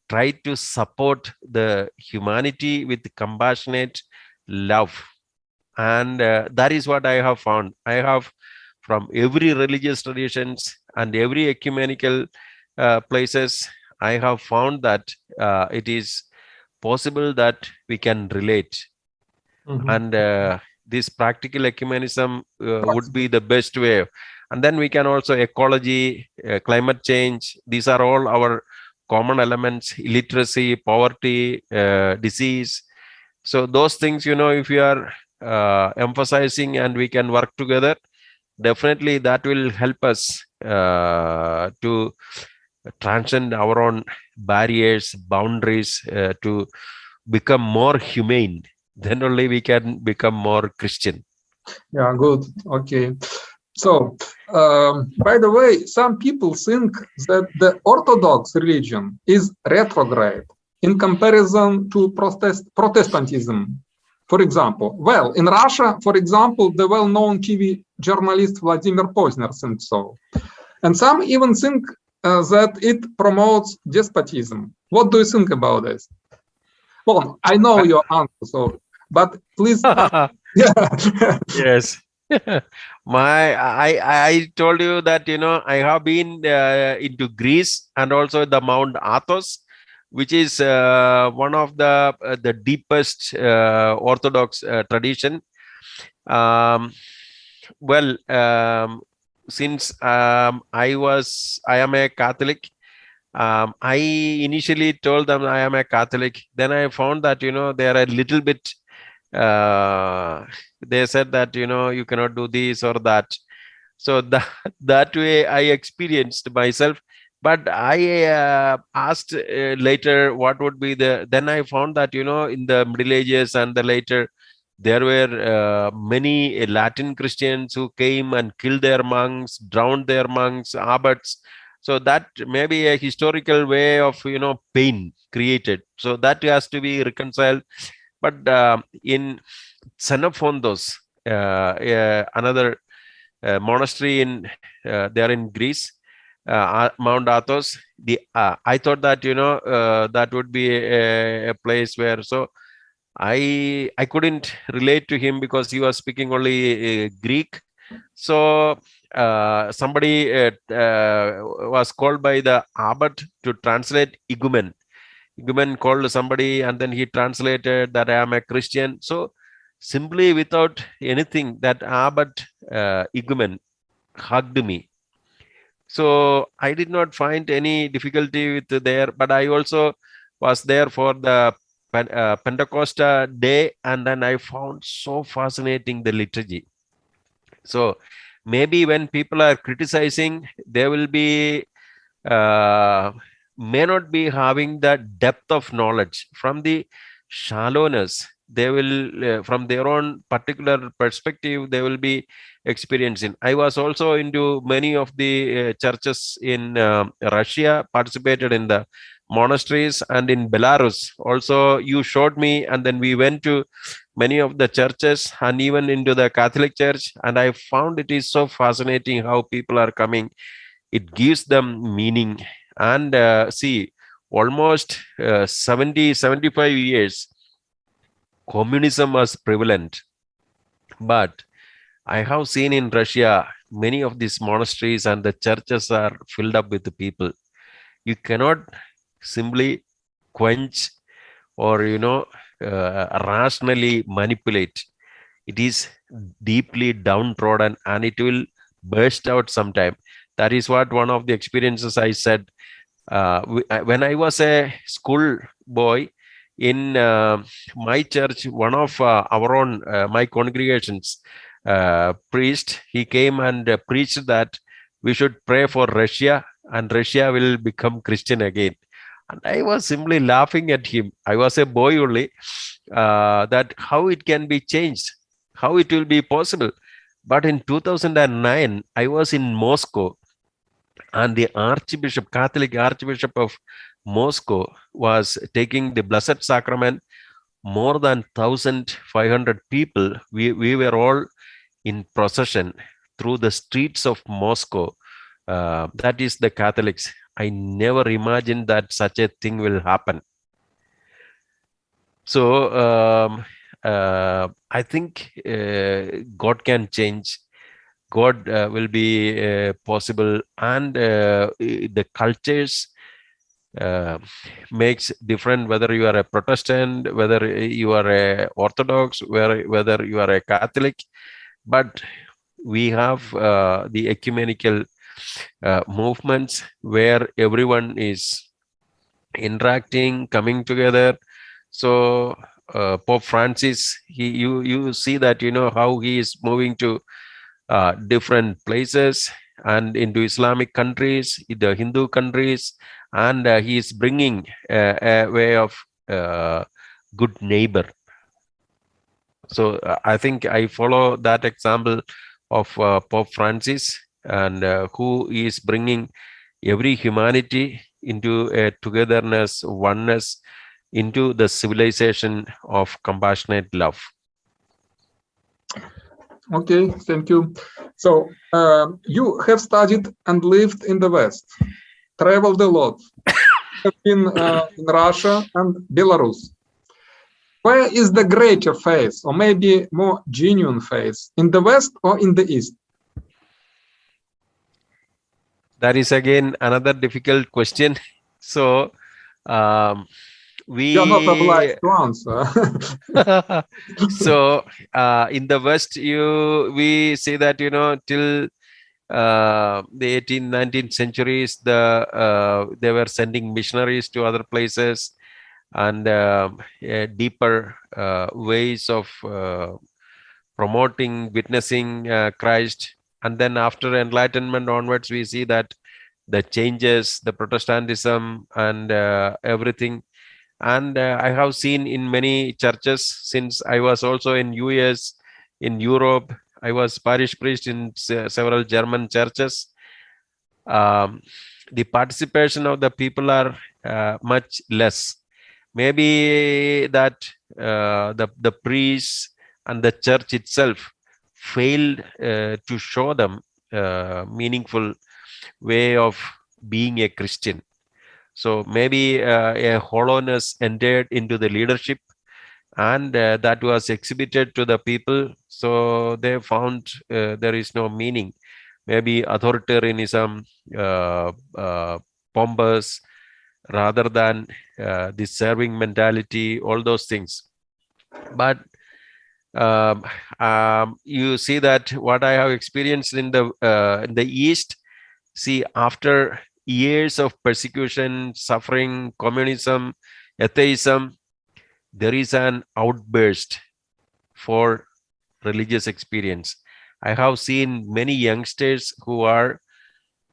Speaker 2: try to support the humanity with compassionate love. And that is what I have found. I have, from every religious traditions and every ecumenical places, I have found that it is possible that we can relate. And this practical ecumenism would be the best way. And then we can also ecology, climate change. These are all our common elements: illiteracy, poverty, disease. So those things, if you are emphasizing and we can work together, definitely that will help us to transcend our own barriers, boundaries, to become more humane. Then only we can become more Christian.
Speaker 1: Yeah, good. Okay. So, by the way, some people think that the Orthodox religion is retrograde in comparison to Protestantism. For example, well, in Russia, for example, the well-known TV journalist Vladimir Posner thinks so. And some even think that it promotes despotism. What do you think about this? Well, I know your answer, so, but please.
Speaker 2: Yes. I told you that, I have been into Greece and also the Mount Athos, which is one of the deepest Orthodox tradition. since I am a Catholic. I initially told them I am a Catholic. Then I found that, they are a little bit, they said that, you cannot do this or that. So that way I experienced myself. But I asked later what would be then I found that, in the Middle Ages and the later, there were many Latin Christians who came and killed their monks, drowned their monks, abbots. So that may be a historical way of, pain created. So that has to be reconciled. But in Xenophontos, another monastery there in Greece, Mount Athos, I thought that, that would be a place where, so I couldn't relate to him because he was speaking only Greek. So somebody was called by the abbot to translate Igumen. Igumen called somebody and then he translated that I am a Christian. So simply without anything, that abbot Igumen hugged me. So I did not find any difficulty with there, but I also was there for the Pentecost day, and then I found so fascinating the liturgy. So maybe when people are criticizing, they will be may not be having the depth of knowledge. From the shallowness, they will from their own particular perspective, they will be experiencing. I was also into many of the churches in Russia, participated in the monasteries, and in Belarus also you showed me, and then we went to many of the churches and even into the Catholic Church, and I found it is so fascinating how people are coming. It gives them meaning. And see, almost 75 years communism was prevalent, but I have seen in Russia many of these monasteries and the churches are filled up with the people. You cannot simply quench or rationally manipulate. It is deeply downtrodden and it will burst out sometime. That is what one of the experiences I said when I was a school boy in my church. One of our own my congregations priest, he came and preached that we should pray for Russia and Russia will become Christian again. And I was simply laughing at him. I was a boy only, that how it can be changed, how it will be possible. But in 2009, I was in Moscow, and the Archbishop, Catholic Archbishop of Moscow, was taking the Blessed Sacrament. More than 1,500 people, we were all in procession through the streets of Moscow. That is the Catholics. I never imagined that such a thing will happen. So I think God can change. God will be possible, and the cultures makes different, whether you are a Protestant, whether you are a Orthodox, whether you are a Catholic. But we have the ecumenical movements where everyone is interacting, coming together. So Pope Francis, you see that how he is moving to different places and into Islamic countries, the Hindu countries, and he is bringing a way of good neighbor. So I think I follow that example of Pope Francis, and who is bringing every humanity into a togetherness, oneness, into the civilization of compassionate love.
Speaker 1: Okay, thank you. So you have studied and lived in the West, traveled a lot, have been in Russia and Belarus. Where is the greater faith, or maybe more genuine faith, in the West or in the East?
Speaker 2: That is again another difficult question. So
Speaker 1: You're not obliged to answer.
Speaker 2: So in the West, we say that till the 18th, 19th centuries, they were sending missionaries to other places and deeper ways of promoting, witnessing Christ. And then after Enlightenment onwards, we see that the changes, the Protestantism and everything. And I have seen in many churches, since I was also in US, in Europe, I was parish priest in several German churches. The participation of the people are much less. Maybe that the priests and the church itself failed to show them meaningful way of being a Christian. So maybe a hollowness entered into the leadership, and that was exhibited to the people. So they found there is no meaning. Maybe authoritarianism, pompous, rather than the serving mentality, all those things. But you see that what I have experienced in the East, see, after years of persecution, suffering, communism, atheism, there is an outburst for religious experience. I have seen many youngsters who are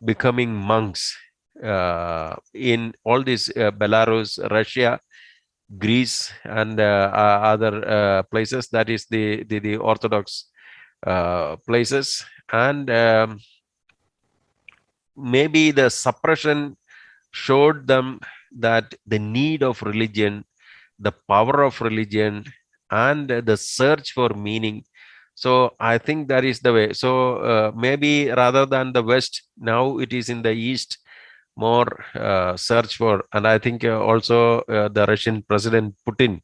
Speaker 2: becoming monks in all these Belarus, Russia, Greece, and other places. That is the Orthodox places. And maybe the suppression showed them that the need of religion, the power of religion, and the search for meaning. So I think that is the way. So maybe rather than the West, now it is in the East, more search for. And I think also the Russian President Putin,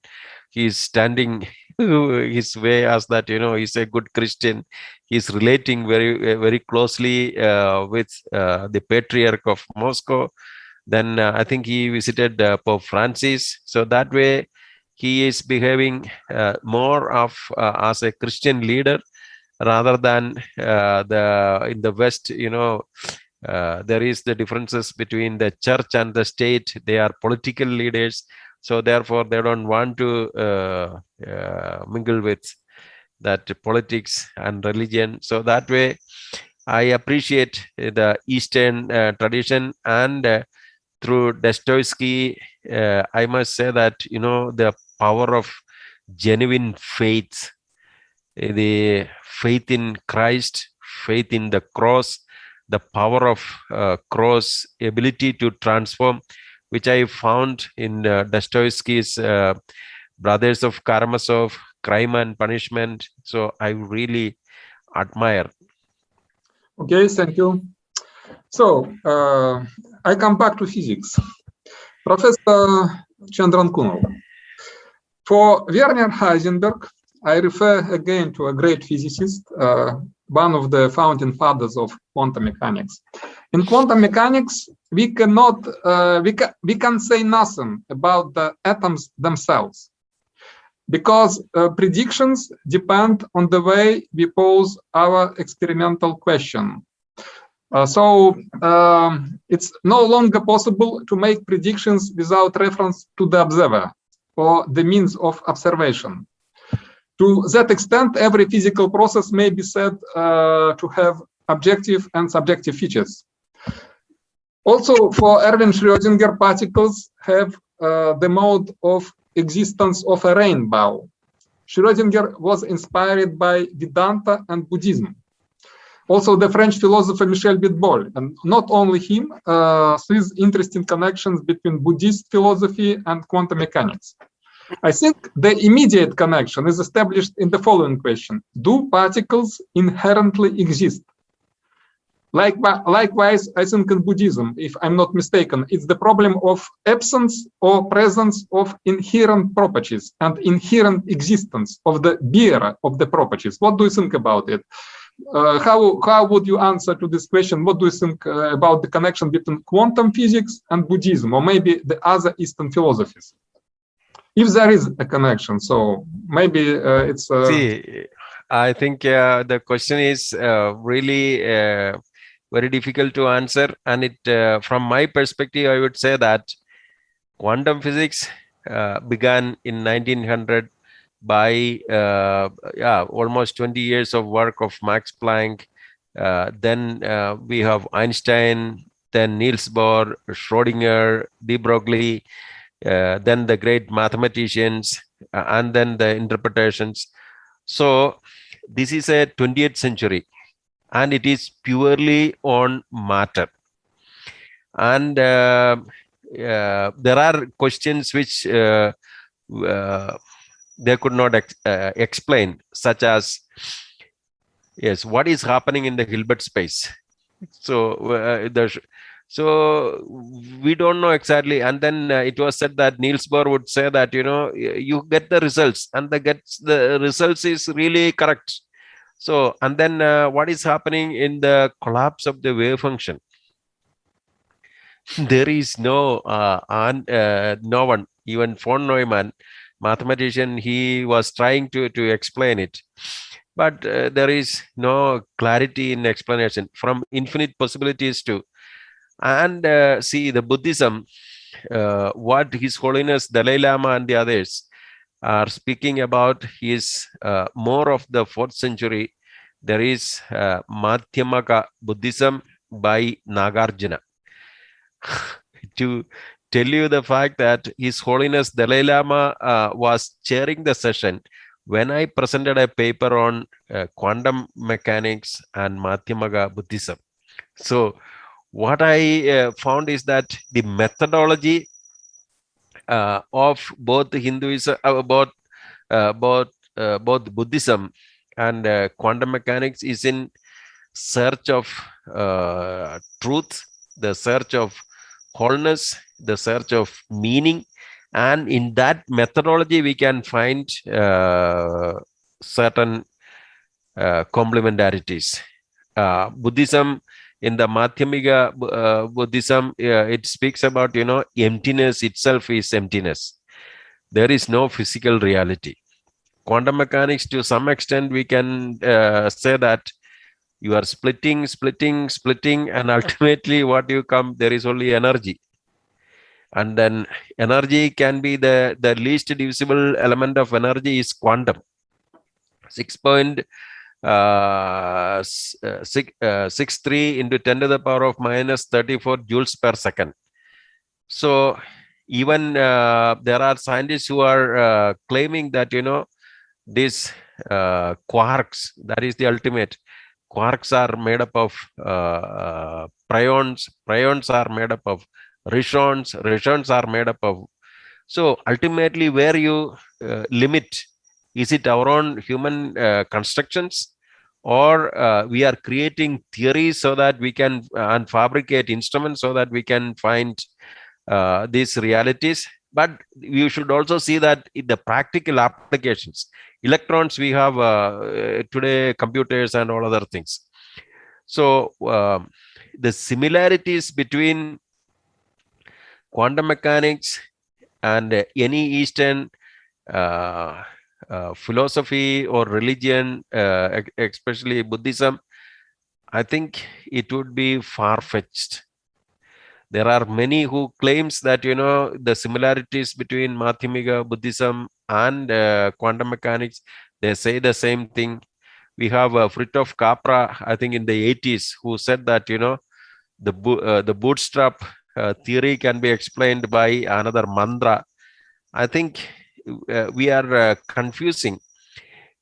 Speaker 2: he is standing his way as that, he's a good Christian. He's relating very closely with the Patriarch of Moscow. Then I think he visited Pope Francis. So that way he is behaving more of as a Christian leader rather than in the West, there is the differences between the church and the state. They are political leaders, so therefore they don't want to mingle with that politics and religion. So that way I appreciate the Eastern tradition, and through Dostoevsky, I must say that the power of genuine faith, the faith in Christ, faith in the cross, the power of cross, ability to transform, which I found in Dostoevsky's Brothers of Karamazov, Crime and Punishment. So I really admire.
Speaker 1: Okay, thank you. So I come back to physics. Professor Chandrankunnel. For Werner Heisenberg, I refer again to a great physicist, one of the founding fathers of quantum mechanics. In quantum mechanics, we can say nothing about the atoms themselves, because predictions depend on the way we pose our experimental question. So it's no longer possible to make predictions without reference to the observer or the means of observation. To that extent, every physical process may be said to have objective and subjective features. Also, for Erwin Schrödinger, particles have the mode of existence of a rainbow. Schrödinger was inspired by Vedanta and Buddhism. Also, the French philosopher Michel Bidbol, and not only him, sees interesting connections between Buddhist philosophy and quantum mechanics. I think the immediate connection is established in the following question: do particles inherently exist? Likewise, I think in Buddhism, if I'm not mistaken, it's the problem of absence or presence of inherent properties and inherent existence of the bearer of the properties. What do you think about it? How would you answer to this question? What do you think about the connection between quantum physics and Buddhism, or maybe the other Eastern philosophies? If there is a connection, so maybe it's...
Speaker 2: See, I think the question is really very difficult to answer. And it, from my perspective, I would say that quantum physics began in 1900 by almost 20 years of work of Max Planck. Then we have Einstein, then Niels Bohr, Schrödinger, de Broglie, then the great mathematicians, and then the interpretations. So this is a 20th century, and it is purely on matter. And there are questions which they could not explain, such as, yes, what is happening in the Hilbert space? So so we don't know exactly. And then it was said that Niels Bohr would say that, you get the results, and the results is really correct. So, and then what is happening in the collapse of the wave function? There is no one, even von Neumann, mathematician, he was trying to explain it, but there is no clarity in explanation from infinite possibilities to. And see, the Buddhism, what His Holiness Dalai Lama and the others are speaking about is more of the 4th century. There is Madhyamaka Buddhism by Nagarjuna. To tell you the fact that His Holiness Dalai Lama was chairing the session when I presented a paper on quantum mechanics and Madhyamaka Buddhism. So what I found is that the methodology of both Hinduism, both Buddhism and quantum mechanics is in search of truth, the search of wholeness, the search of meaning, and in that methodology we can find certain complementarities. Buddhism, in the Madhyamika Buddhism, it speaks about, emptiness itself is emptiness. There is no physical reality. Quantum mechanics, to some extent, we can say that you are splitting, and ultimately what you come, there is only energy. And then energy can be the least divisible element of energy is quantum. 6.63 into 10 to the power of minus 34 joules per second. So even there are scientists who are claiming that, these quarks, that is the ultimate. Quarks are made up of prions. Prions are made up of rishons. Rishons are made up of. So ultimately, where you limit, is it our own human constructions, or we are creating theories so that we can and fabricate instruments so that we can find these realities? But you should also see that in the practical applications, electrons, we have today computers and all other things. So the similarities between quantum mechanics and any Eastern philosophy or religion, especially Buddhism, I think it would be far-fetched. There are many who claims that, the similarities between Madhyamika Buddhism and quantum mechanics, they say the same thing. We have Fritjof Capra, I think in the 80s, who said that, the bootstrap theory can be explained by another mantra. I think we are confusing.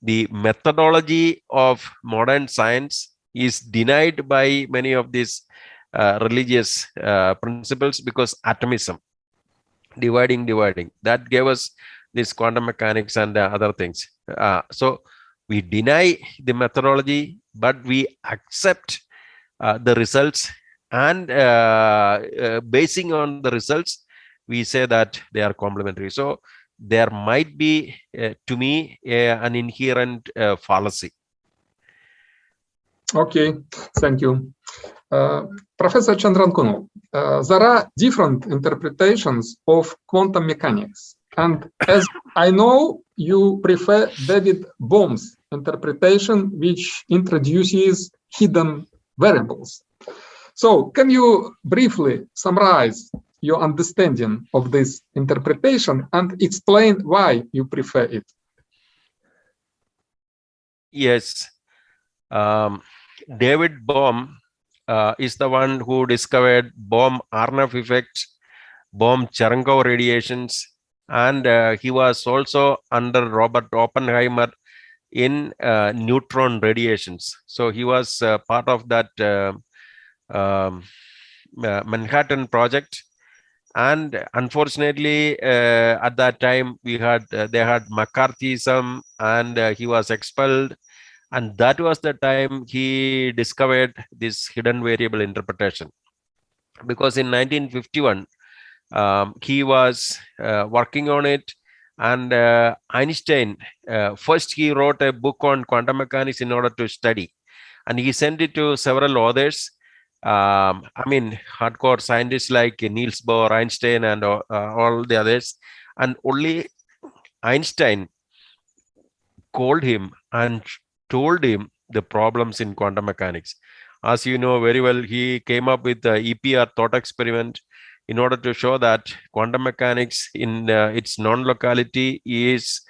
Speaker 2: The methodology of modern science is denied by many of these religious principles, because atomism, dividing, that gave us this quantum mechanics and other things. So we deny the methodology, but we accept the results, and basing on the results, we say that they are complementary. So there might be, to me, an inherent fallacy.
Speaker 1: Okay, thank you. Professor Chandrankunnel, there are different interpretations of quantum mechanics. And as I know, you prefer David Bohm's interpretation, which introduces hidden variables. So can you briefly summarize your understanding of this interpretation and explain why you prefer it?
Speaker 2: Yes. David Bohm is the one who discovered Bohm-Arnav effect, Bohm-Cherenkov radiations, and he was also under Robert Oppenheimer in neutron radiations. So he was part of that Manhattan project. And unfortunately, at that time, they had McCarthyism, and he was expelled. And that was the time he discovered this hidden variable interpretation. Because in 1951, he was working on it. And Einstein, first he wrote a book on quantum mechanics in order to study. And he sent it to several authors. I mean, hardcore scientists like Niels Bohr, Einstein, and all the others. And only Einstein called him and told him the problems in quantum mechanics. As you know very well, he came up with the EPR thought experiment in order to show that quantum mechanics in its non-locality is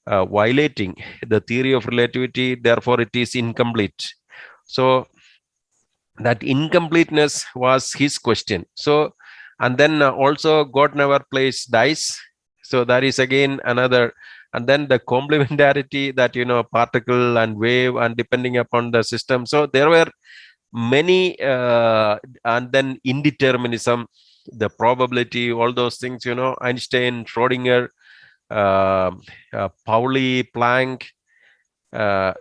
Speaker 2: violating the theory of relativity. Therefore, it is incomplete. So that incompleteness was his question. So, and then also God never plays dice. So that is again another. And then the complementarity that, particle and wave and depending upon the system. So there were many, and then indeterminism, the probability, all those things, Einstein, Schrodinger, Pauli, Planck,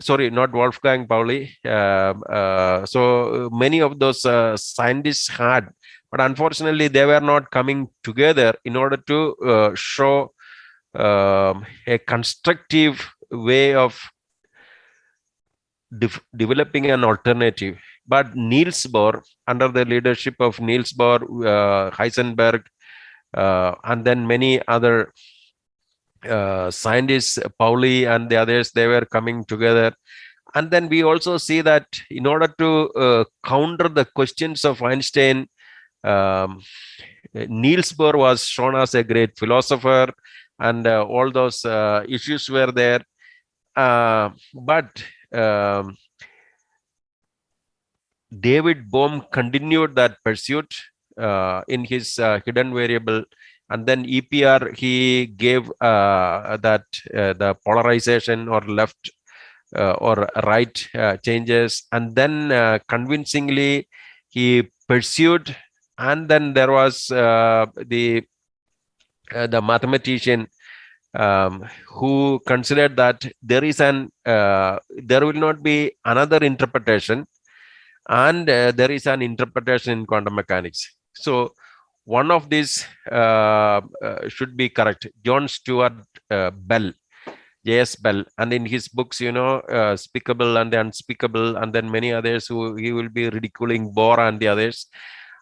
Speaker 2: sorry, not Wolfgang Pauli. So many of those scientists had, but unfortunately they were not coming together in order to show a constructive way of developing an alternative. But Niels Bohr, under the leadership of Niels Bohr, Heisenberg, and then many other scientists, Pauli and the others, they were coming together. And then we also see that in order to counter the questions of Einstein, Niels Bohr was shown as a great philosopher, and all those issues were there. But David Bohm continued that pursuit in his hidden variable. And then EPR, he gave that the polarization or left or right changes. And then convincingly, he pursued. And then there was the mathematician who considered that there is there will not be another interpretation, and there is an interpretation in quantum mechanics. So one of these should be correct. John Stuart Bell, J.S. Bell, and in his books, Speakable and the Unspeakable, and then many others, who he will be ridiculing Bohr and the others.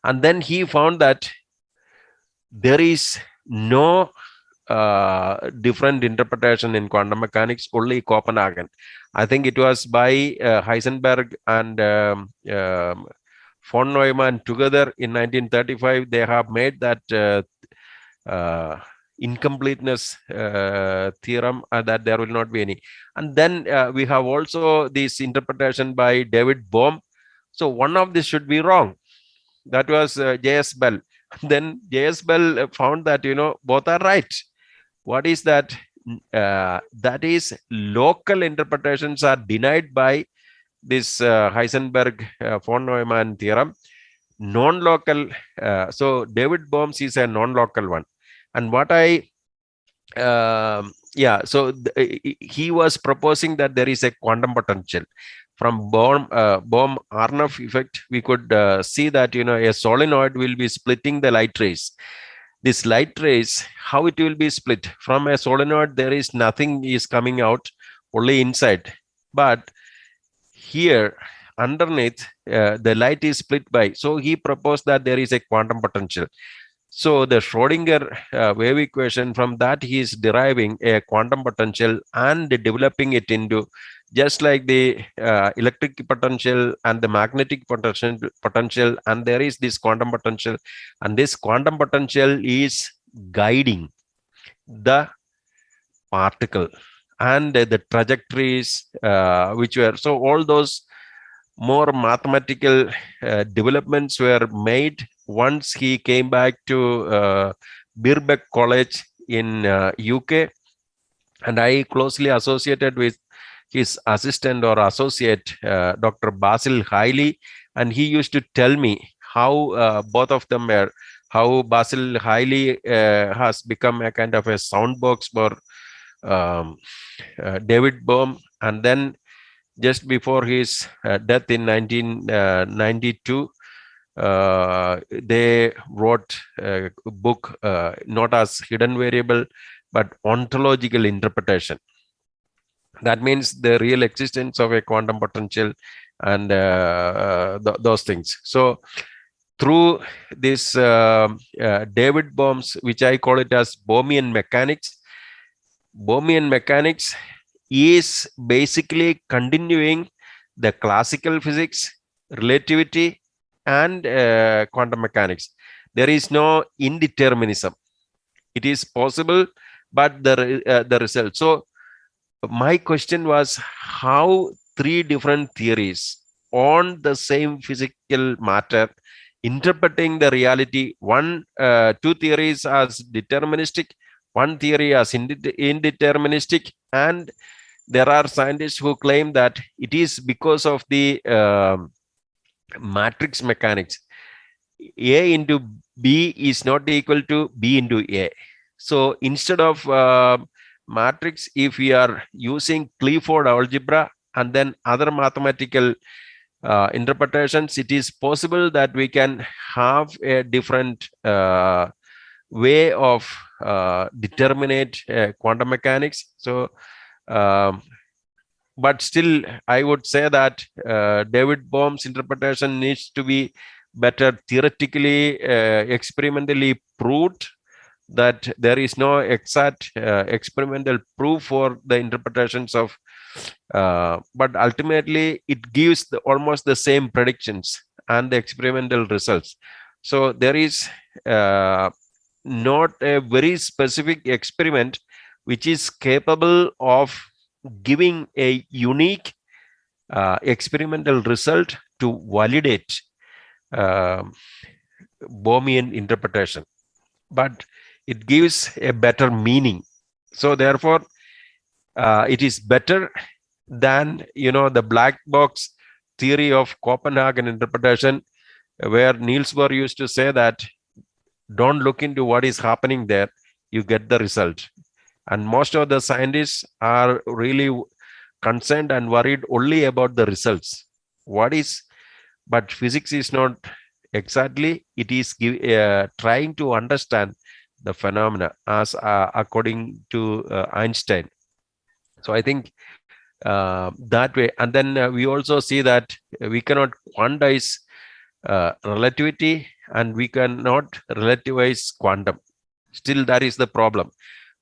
Speaker 2: And then he found that there is no different interpretation in quantum mechanics, only Copenhagen. I think it was by Heisenberg and von Neumann together in 1935. They have made that incompleteness theorem, that there will not be any. And then we have also this interpretation by David Bohm. So one of this should be wrong. That was J.S. Bell. Then J.S. Bell found that, both are right. What is that? That is, local interpretations are denied by this Heisenberg von Neumann theorem. Non-local, so David Bohm is a non-local one. And what so he was proposing that there is a quantum potential. From Bohm-Arnav effect, we could see that, a solenoid will be splitting the light rays. This light rays, how it will be split? From a solenoid, there is nothing is coming out, only inside. But here, underneath, the light is split by. So he proposed that there is a quantum potential. So the Schrodinger wave equation, from that he is deriving a quantum potential and developing it into just like the electric potential and the magnetic potential, and there is this quantum potential, and this quantum potential is guiding the particle and the trajectories which were, so all those more mathematical developments were made once he came back to Birkbeck College in UK, and I closely associated with his assistant or associate, Dr. Basil Hiley, and he used to tell me how both of them were, how Basil Hiley has become a kind of a soundbox for David Bohm, and then just before his death in 1992, they wrote a book, not as hidden variable, but ontological interpretation. That means the real existence of a quantum potential and those things. So through this David Bohm's, which I call it as Bohmian mechanics, Bohmian mechanics is basically continuing the classical physics, relativity, and quantum mechanics. There is no indeterminism. It is possible, but the result. So my question was how three different theories on the same physical matter interpreting the reality, two theories as deterministic, one theory as indeterministic, and there are scientists who claim that it is because of the matrix mechanics. A into B is not equal to B into A. So instead of matrix, if we are using Clifford algebra and then other mathematical interpretations, it is possible that we can have a different way of determinate quantum mechanics. So but still I would say that David Bohm's interpretation needs to be better theoretically, experimentally proved, that there is no exact experimental proof for the interpretations of but ultimately it gives almost the same predictions and the experimental results. So there is not a very specific experiment which is capable of giving a unique experimental result to validate Bohmian interpretation, but it gives a better meaning. So therefore it is better than the black box theory of Copenhagen interpretation, where Niels Bohr used to say that don't look into what is happening there, you get the result. And most of the scientists are really concerned and worried only about the results. But physics is not exactly, it is trying to understand the phenomena as according to Einstein. So I think that way. And then we also see that we cannot quantize relativity and we cannot relativize quantum. Still, that is the problem.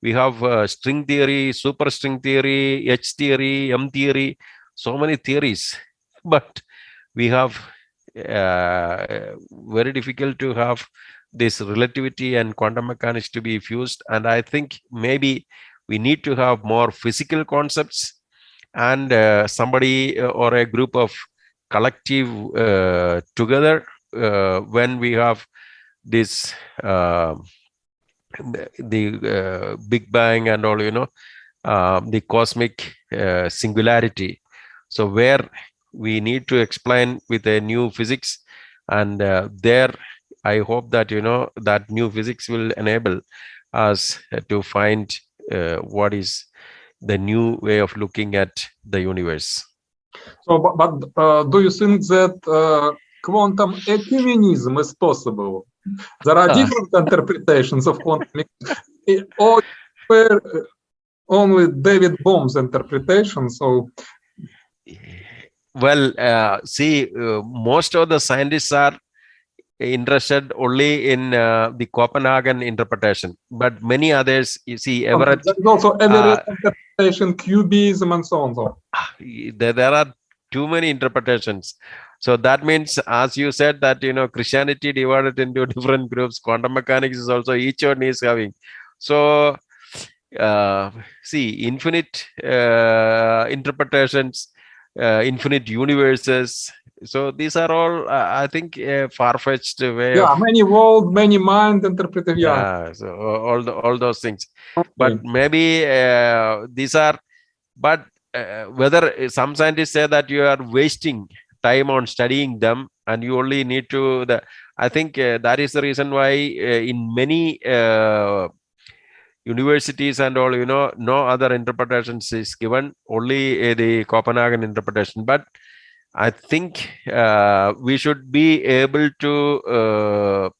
Speaker 2: We have string theory, superstring theory, H theory, M theory, so many theories, but we have very difficult to have this relativity and quantum mechanics to be fused. And I think maybe we need to have more physical concepts and somebody or a group of collective together when we have this the Big Bang and all, the cosmic singularity. So where we need to explain with a new physics, and there I hope that that new physics will enable us to find what is the new way of looking at the universe.
Speaker 1: So, but do you think that quantum ecumenism is possible? There are different interpretations of quantum mechanics, or only David Bohm's interpretation. So,
Speaker 2: well, see, most of the scientists are interested only in the Copenhagen interpretation, but many others, you see, Everett.
Speaker 1: There's also Everett interpretation, cubism, and so on.
Speaker 2: there are too many interpretations. So that means, as you said, that Christianity divided into different groups. Quantum mechanics is also, each one is having. So see, infinite interpretations, infinite universes. So these are all, I think, a far-fetched way of.
Speaker 1: Many world, many mind interpretation.
Speaker 2: Yeah. So all those things. But maybe these are. But whether some scientists say that you are wasting time on studying them, and you only need to. I think that is the reason why in many universities and all, no other interpretations is given, only the Copenhagen interpretation. But I think we should be able to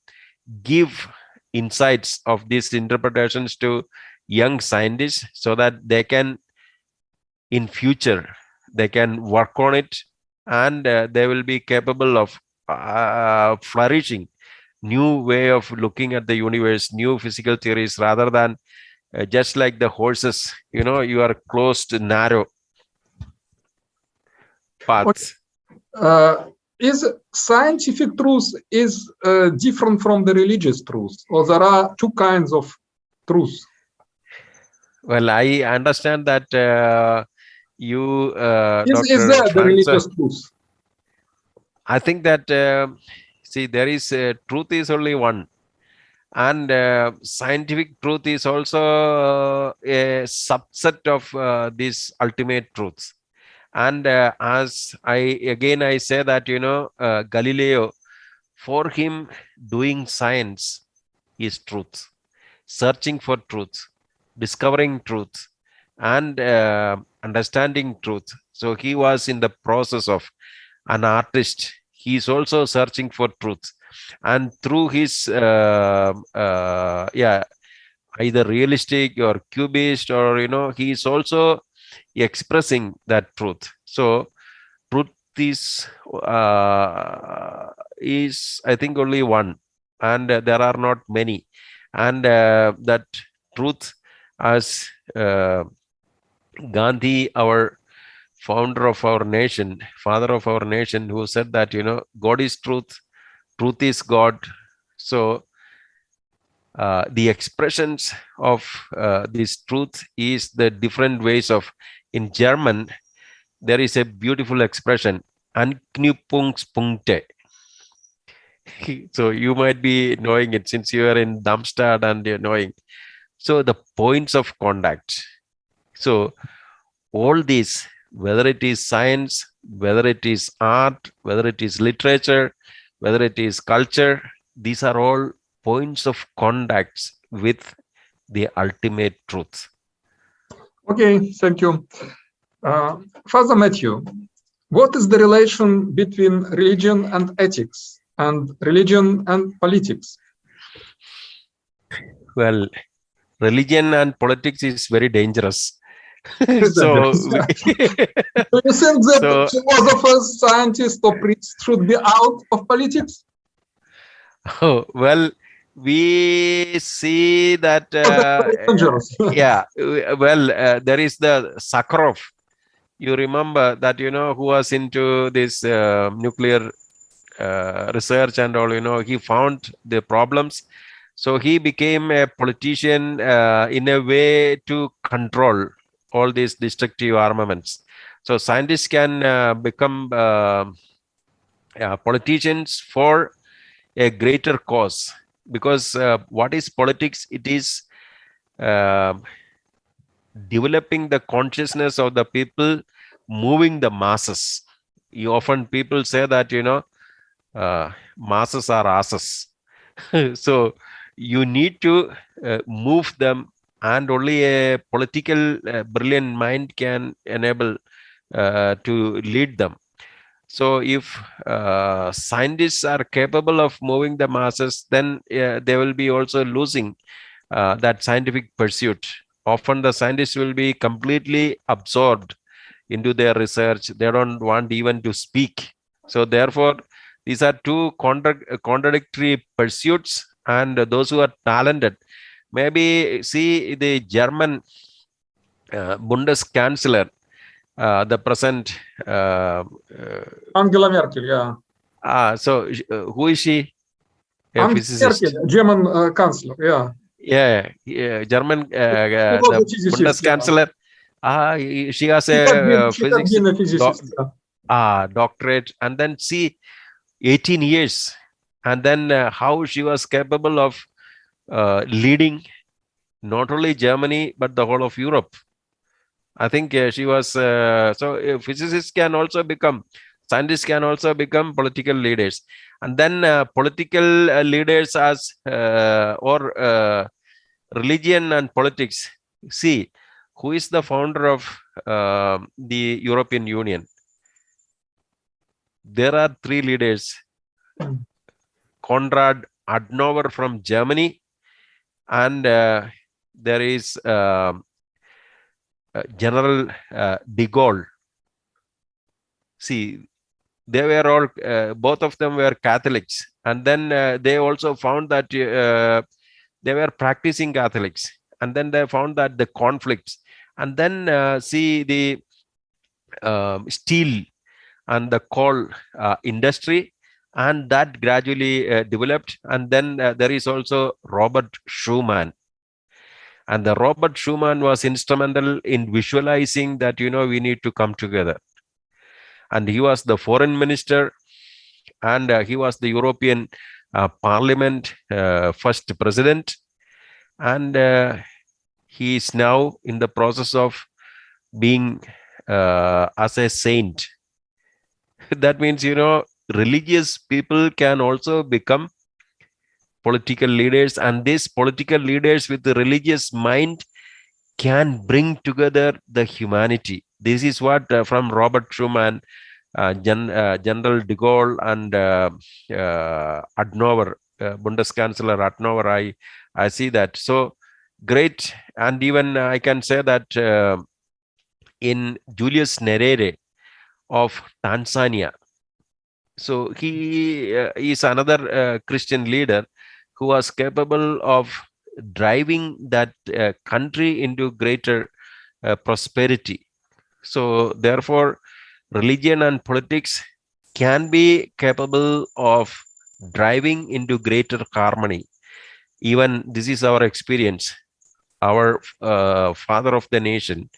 Speaker 2: give insights of these interpretations to young scientists, so that they can, in future, they can work on it, and they will be capable of flourishing new way of looking at the universe, new physical theories, rather than just like the horses, you are closed, narrow paths.
Speaker 1: Is scientific truth is different from the religious truth, or there are two kinds of truth?
Speaker 2: Well, I understand that you,
Speaker 1: is there the religious truth?
Speaker 2: I think that see, there is truth is only one, and scientific truth is also a subset of these ultimate truths. And as I say that Galileo, for him, doing science is truth, searching for truth, discovering truth, and understanding truth. So he was in the process of an artist. He is also searching for truth, and through his either realistic or cubist, or he is also expressing that truth. So truth is I think only one, and there are not many. And that truth, as Gandhi, our founder of our nation, father of our nation, who said that God is truth, truth is God. So the expressions of this truth is the different ways of. In German, there is a beautiful expression, Anknüpfungspunkte. So you might be knowing it, since you are in Darmstadt and you're knowing. So the points of contact. So all these, whether it is science, whether it is art, whether it is literature, whether it is culture, these are all points of contacts with the ultimate truth.
Speaker 1: Okay, thank you. Father Mathew, what is the relation between religion and ethics, and religion and politics?
Speaker 2: Well, religion and politics is very dangerous. So
Speaker 1: do you think that philosophers, scientists, or priests should be out of politics?
Speaker 2: Oh, well, we see that there is the Sakharov. You remember that, who was into this nuclear research and all, he found the problems. So he became a politician in a way to control all these destructive armaments. So scientists can become politicians for a greater cause. Because what is politics? It is developing the consciousness of the people, moving the masses. Often people say that, masses are asses. So you need to move them, and only a political brilliant mind can enable to lead them. So if scientists are capable of moving the masses, then they will be also losing that scientific pursuit. Often the scientists will be completely absorbed into their research. They don't want even to speak. So therefore, these are two contradictory pursuits, and those who are talented, maybe see the German Bundeskanzler, the present.
Speaker 1: Angela Merkel, yeah.
Speaker 2: So who is she? A
Speaker 1: Angela
Speaker 2: physicist.
Speaker 1: Merkel, German chancellor, yeah.
Speaker 2: Yeah, German,
Speaker 1: She was
Speaker 2: the
Speaker 1: a physicist, yeah.
Speaker 2: Bundeskanzler. She has
Speaker 1: She had been,
Speaker 2: a
Speaker 1: she had
Speaker 2: physics
Speaker 1: been a physicist, yeah.
Speaker 2: doctorate, and then see 18 years, and then how she was capable of leading not only Germany but the whole of Europe. I think she was so physicists can also become, scientists can also become political leaders, and then political leaders as or religion and politics. See, who is the founder of the European Union? There are three leaders: Konrad Adenauer from Germany, and there is General de Gaulle. See, they were all, both of them were Catholics, and then they also found that they were practicing Catholics, and then they found that the conflicts, and then see the steel and the coal industry, and that gradually developed. And then there is also Robert Schumann, and the Robert Schumann was instrumental in visualizing that we need to come together, and he was the foreign minister, and he was the European Parliament first president, and he is now in the process of being as a saint. That means religious people can also become political leaders, and these political leaders with the religious mind can bring together the humanity. This is what from Robert Schumann, General de Gaulle, and Adenauer, Bundeskanzler Adenauer, I see that. So great. And even I can say that in Julius Nyerere of Tanzania, so he is another Christian leader who was capable of driving that country into greater prosperity. So therefore, religion and politics can be capable of driving into greater harmony. Even this is our experience. Our father of the nation,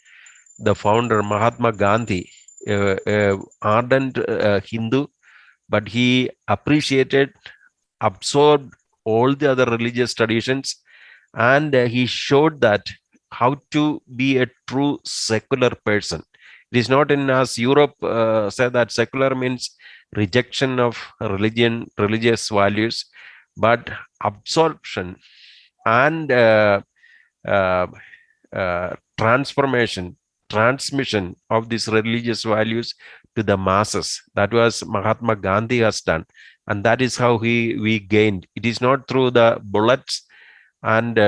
Speaker 2: the founder Mahatma Gandhi, ardent Hindu, but he appreciated, absorbed all the other religious traditions, and he showed that how to be a true secular person. It is not in as Europe said that secular means rejection of religion, religious values, but absorption and transformation, transmission of these religious values to the masses. That was Mahatma Gandhi has done, and that is how we gained. It is not through the bullets, and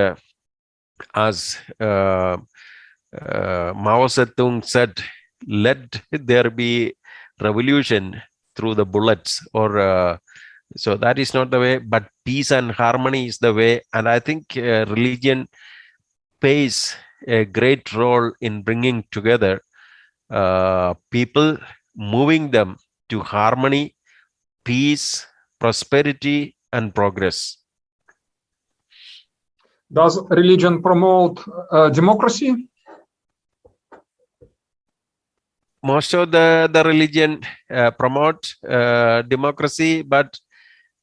Speaker 2: as Mao Zedong said, let there be revolution through the bullets, or so that is not the way, but peace and harmony is the way. And I think religion plays a great role in bringing together people, moving them to harmony, peace, prosperity, and progress.
Speaker 1: Does religion promote democracy?
Speaker 2: Most of the religion promote democracy, but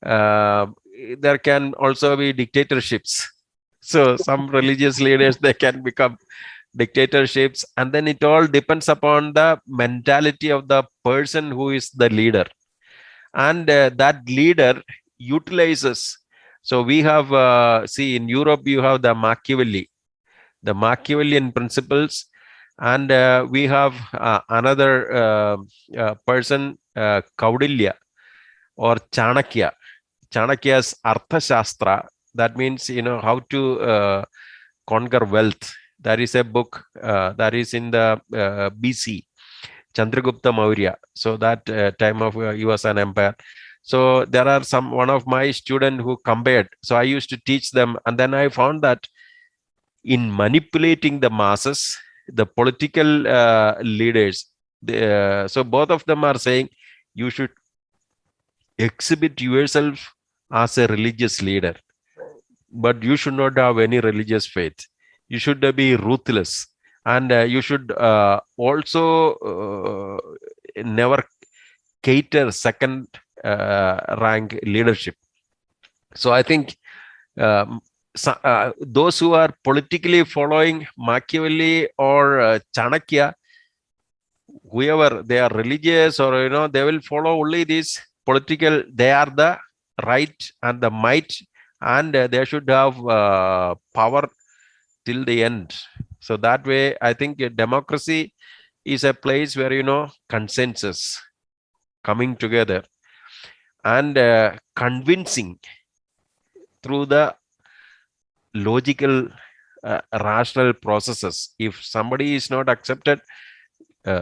Speaker 2: there can also be dictatorships. So some religious leaders, they can become dictatorships, and then it all depends upon the mentality of the person who is the leader, and that leader utilizes. So we have see, in Europe you have the Machiavellian principles, and we have another person, Kaudilya or Chanakya's Arthashastra. That means how to conquer wealth. There is a book that is in the BC, Chandragupta Maurya. So that time of he was an empire. So there are one of my students who compared. So I used to teach them, and then I found that in manipulating the masses, the political leaders, So both of them are saying you should exhibit yourself as a religious leader, but you should not have any religious faith. You should be ruthless, and you should also never cater second rank leadership. So I think those who are politically following Machiavelli or Chanakya, whoever they are religious or they will follow only this political. They are the right and the might, and they should have power till the end. So that way, I think democracy is a place where consensus coming together and convincing through the logical rational processes. If somebody is not accepted,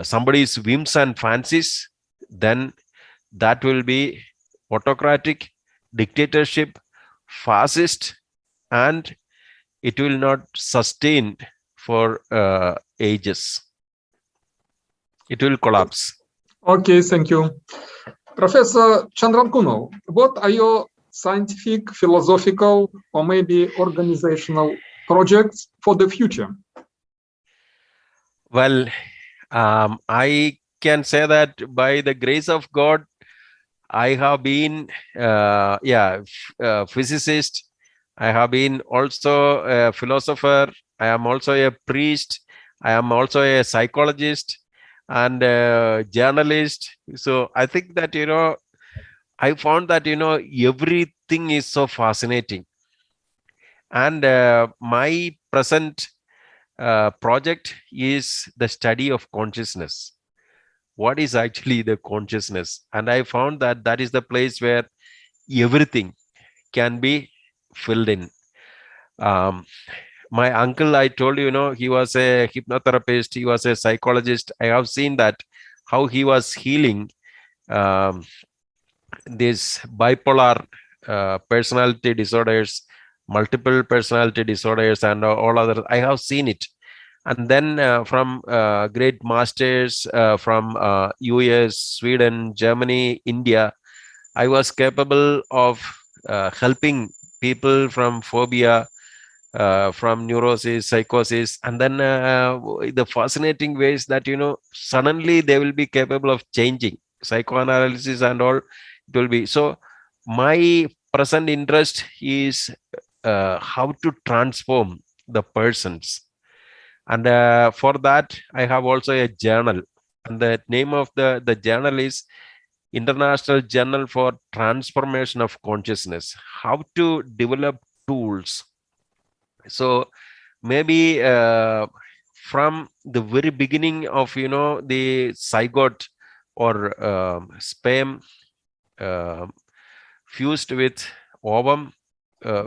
Speaker 2: somebody's whims and fancies, then that will be autocratic, dictatorship, fascist, and it will not sustain for ages. It will collapse.
Speaker 1: Okay, thank you. Professor Chandrankunnel, what are your scientific, philosophical, or maybe organizational projects for the future?
Speaker 2: Well, I can say that by the grace of God, I have been physicist. I have been also a philosopher. I am also a priest. I am also a psychologist and a journalist. So I think that, I found that, everything is so fascinating. And my present project is the study of consciousness. What is actually the consciousnness? And I found that that is the place where everything can be filled in. My uncle, I told you, he was a hypnotherapist. He was a psychologist. I have seen that how he was healing these bipolar personality disorders, multiple personality disorders, and all other. I have seen it. And then from great masters from US, Sweden, Germany, India, I was capable of helping people from phobia, from neurosis, psychosis, and then the fascinating ways that suddenly they will be capable of changing psychoanalysis and all. It will be so. My present interest is how to transform the persons, and for that I have also a journal, and the name of the journal is International Journal for Transformation of Consciousness. How to develop tools. So maybe from the very beginning of the zygote or sperm fused with ovum,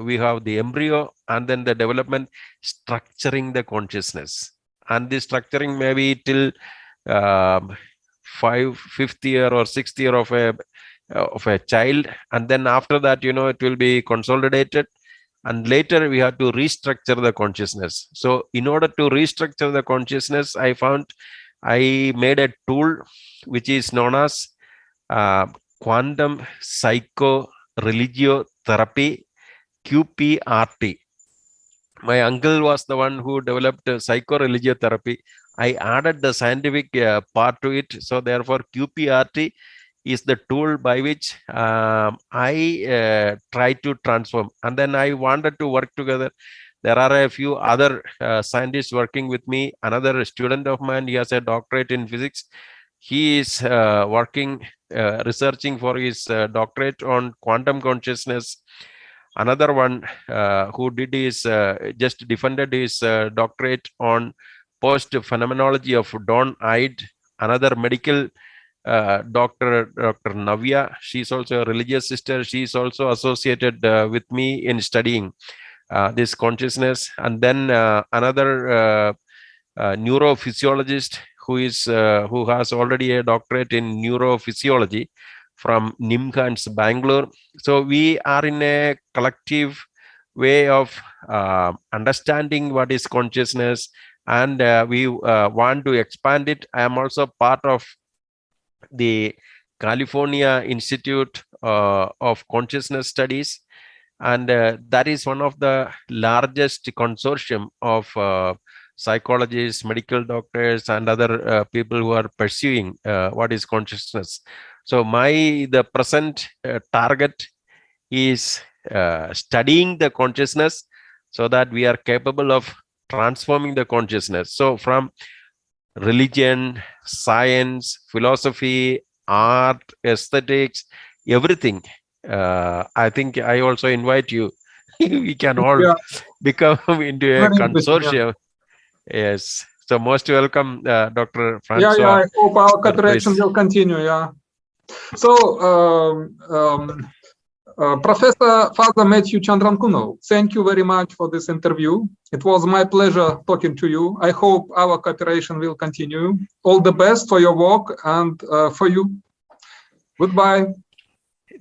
Speaker 2: we have the embryo, and then the development, structuring the consciousness, and the structuring maybe till fifth year or sixth year of a child, and then after that it will be consolidated, and later we have to restructure the consciousness. So in order to restructure the consciousness, I made a tool which is known as quantum psycho religio therapy, QPRT. My uncle was the one who developed psycho-religio therapy. I added the scientific part to it. So therefore, QPRT is the tool by which I try to transform. And then I wanted to work together. There are a few other scientists working with me. Another student of mine, he has a doctorate in physics. He is researching for his doctorate on quantum consciousness. Another one who did his just defended his doctorate on post-phenomenology of dawn-eyed. Another medical Dr. Navya, she's also a religious sister. She's also associated with me in studying this consciousness. And then another neurophysiologist who has already a doctorate in neurophysiology from NIMHANS, Bangalore. So we are in a collective way of understanding what is consciousness, and we want to expand it. I am also part of the California Institute of Consciousness Studies, and that is one of the largest consortium of psychologists, medical doctors, and other people who are pursuing what is consciousness. So the present target is studying the consciousness so that we are capable of transforming the consciousness. So from religion, science, philosophy, art, aesthetics, everything. I think I also invite you. We can all become into a
Speaker 1: Very interesting,
Speaker 2: consortium. Yes. So most welcome, Dr.
Speaker 1: Yeah,
Speaker 2: Francois.
Speaker 1: I hope our
Speaker 2: Pris.
Speaker 1: cooperation will continue. Yeah. So, Professor Father Mathew Chandrankunnel, thank you very much for this interview. It was my pleasure talking to you. I hope our cooperation will continue. All the best for your work and for you. Goodbye.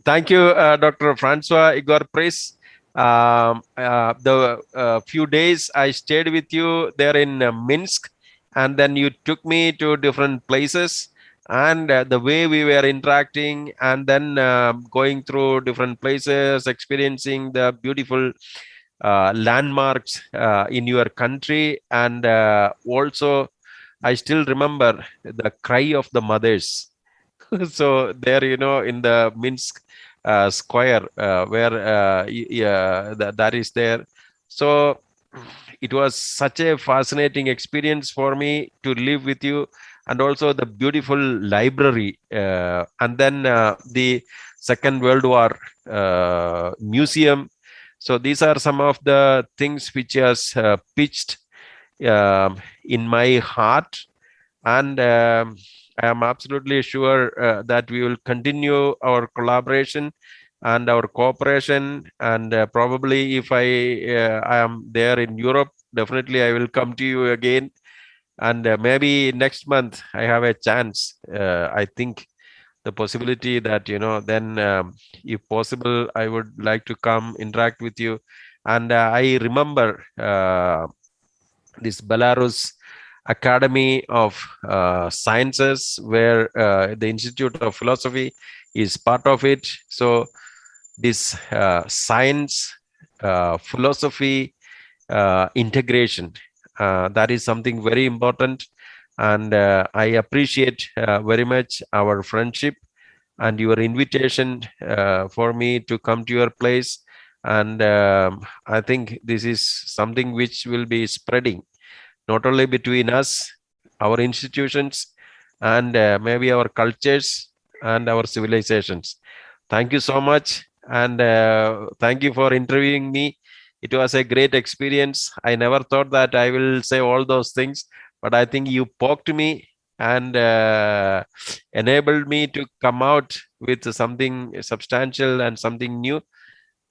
Speaker 2: Thank you, Dr. Francois Igor Pris. The few days I stayed with you there in Minsk, and then you took me to different places, and the way we were interacting, and then going through different places, experiencing the beautiful landmarks in your country, and also I still remember the cry of the mothers. So there, in the Minsk square where that is there. So it was such a fascinating experience for me to live with you, and also the beautiful library, and then the Second World War museum. So these are some of the things which has pitched in my heart, and I am absolutely sure that we will continue our collaboration and our cooperation, and probably if I am there in Europe, definitely I will come to you again, and maybe next month I have a chance. I think the possibility that then if possible I would like to come interact with you. And I remember this Belarus Academy of Sciences, where the Institute of Philosophy is part of it. So this science, philosophy integration, that is something very important. And I appreciate very much our friendship and your invitation for me to come to your place. And I think this is something which will be spreading not only between us, our institutions, and maybe our cultures and our civilizations. Thank you so much, and thank you for interviewing me. It was a great experience. I never thought that I will say all those things, but I think you poked me and enabled me to come out with something substantial and something new.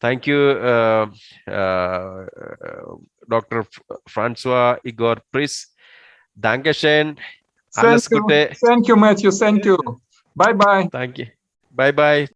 Speaker 2: Thank you, Dr. Francois Igor Pris. Dankeschön. Alles Gute.
Speaker 1: Thank you, Matthew. Thank you. Bye-bye.
Speaker 2: Thank you. Bye-bye.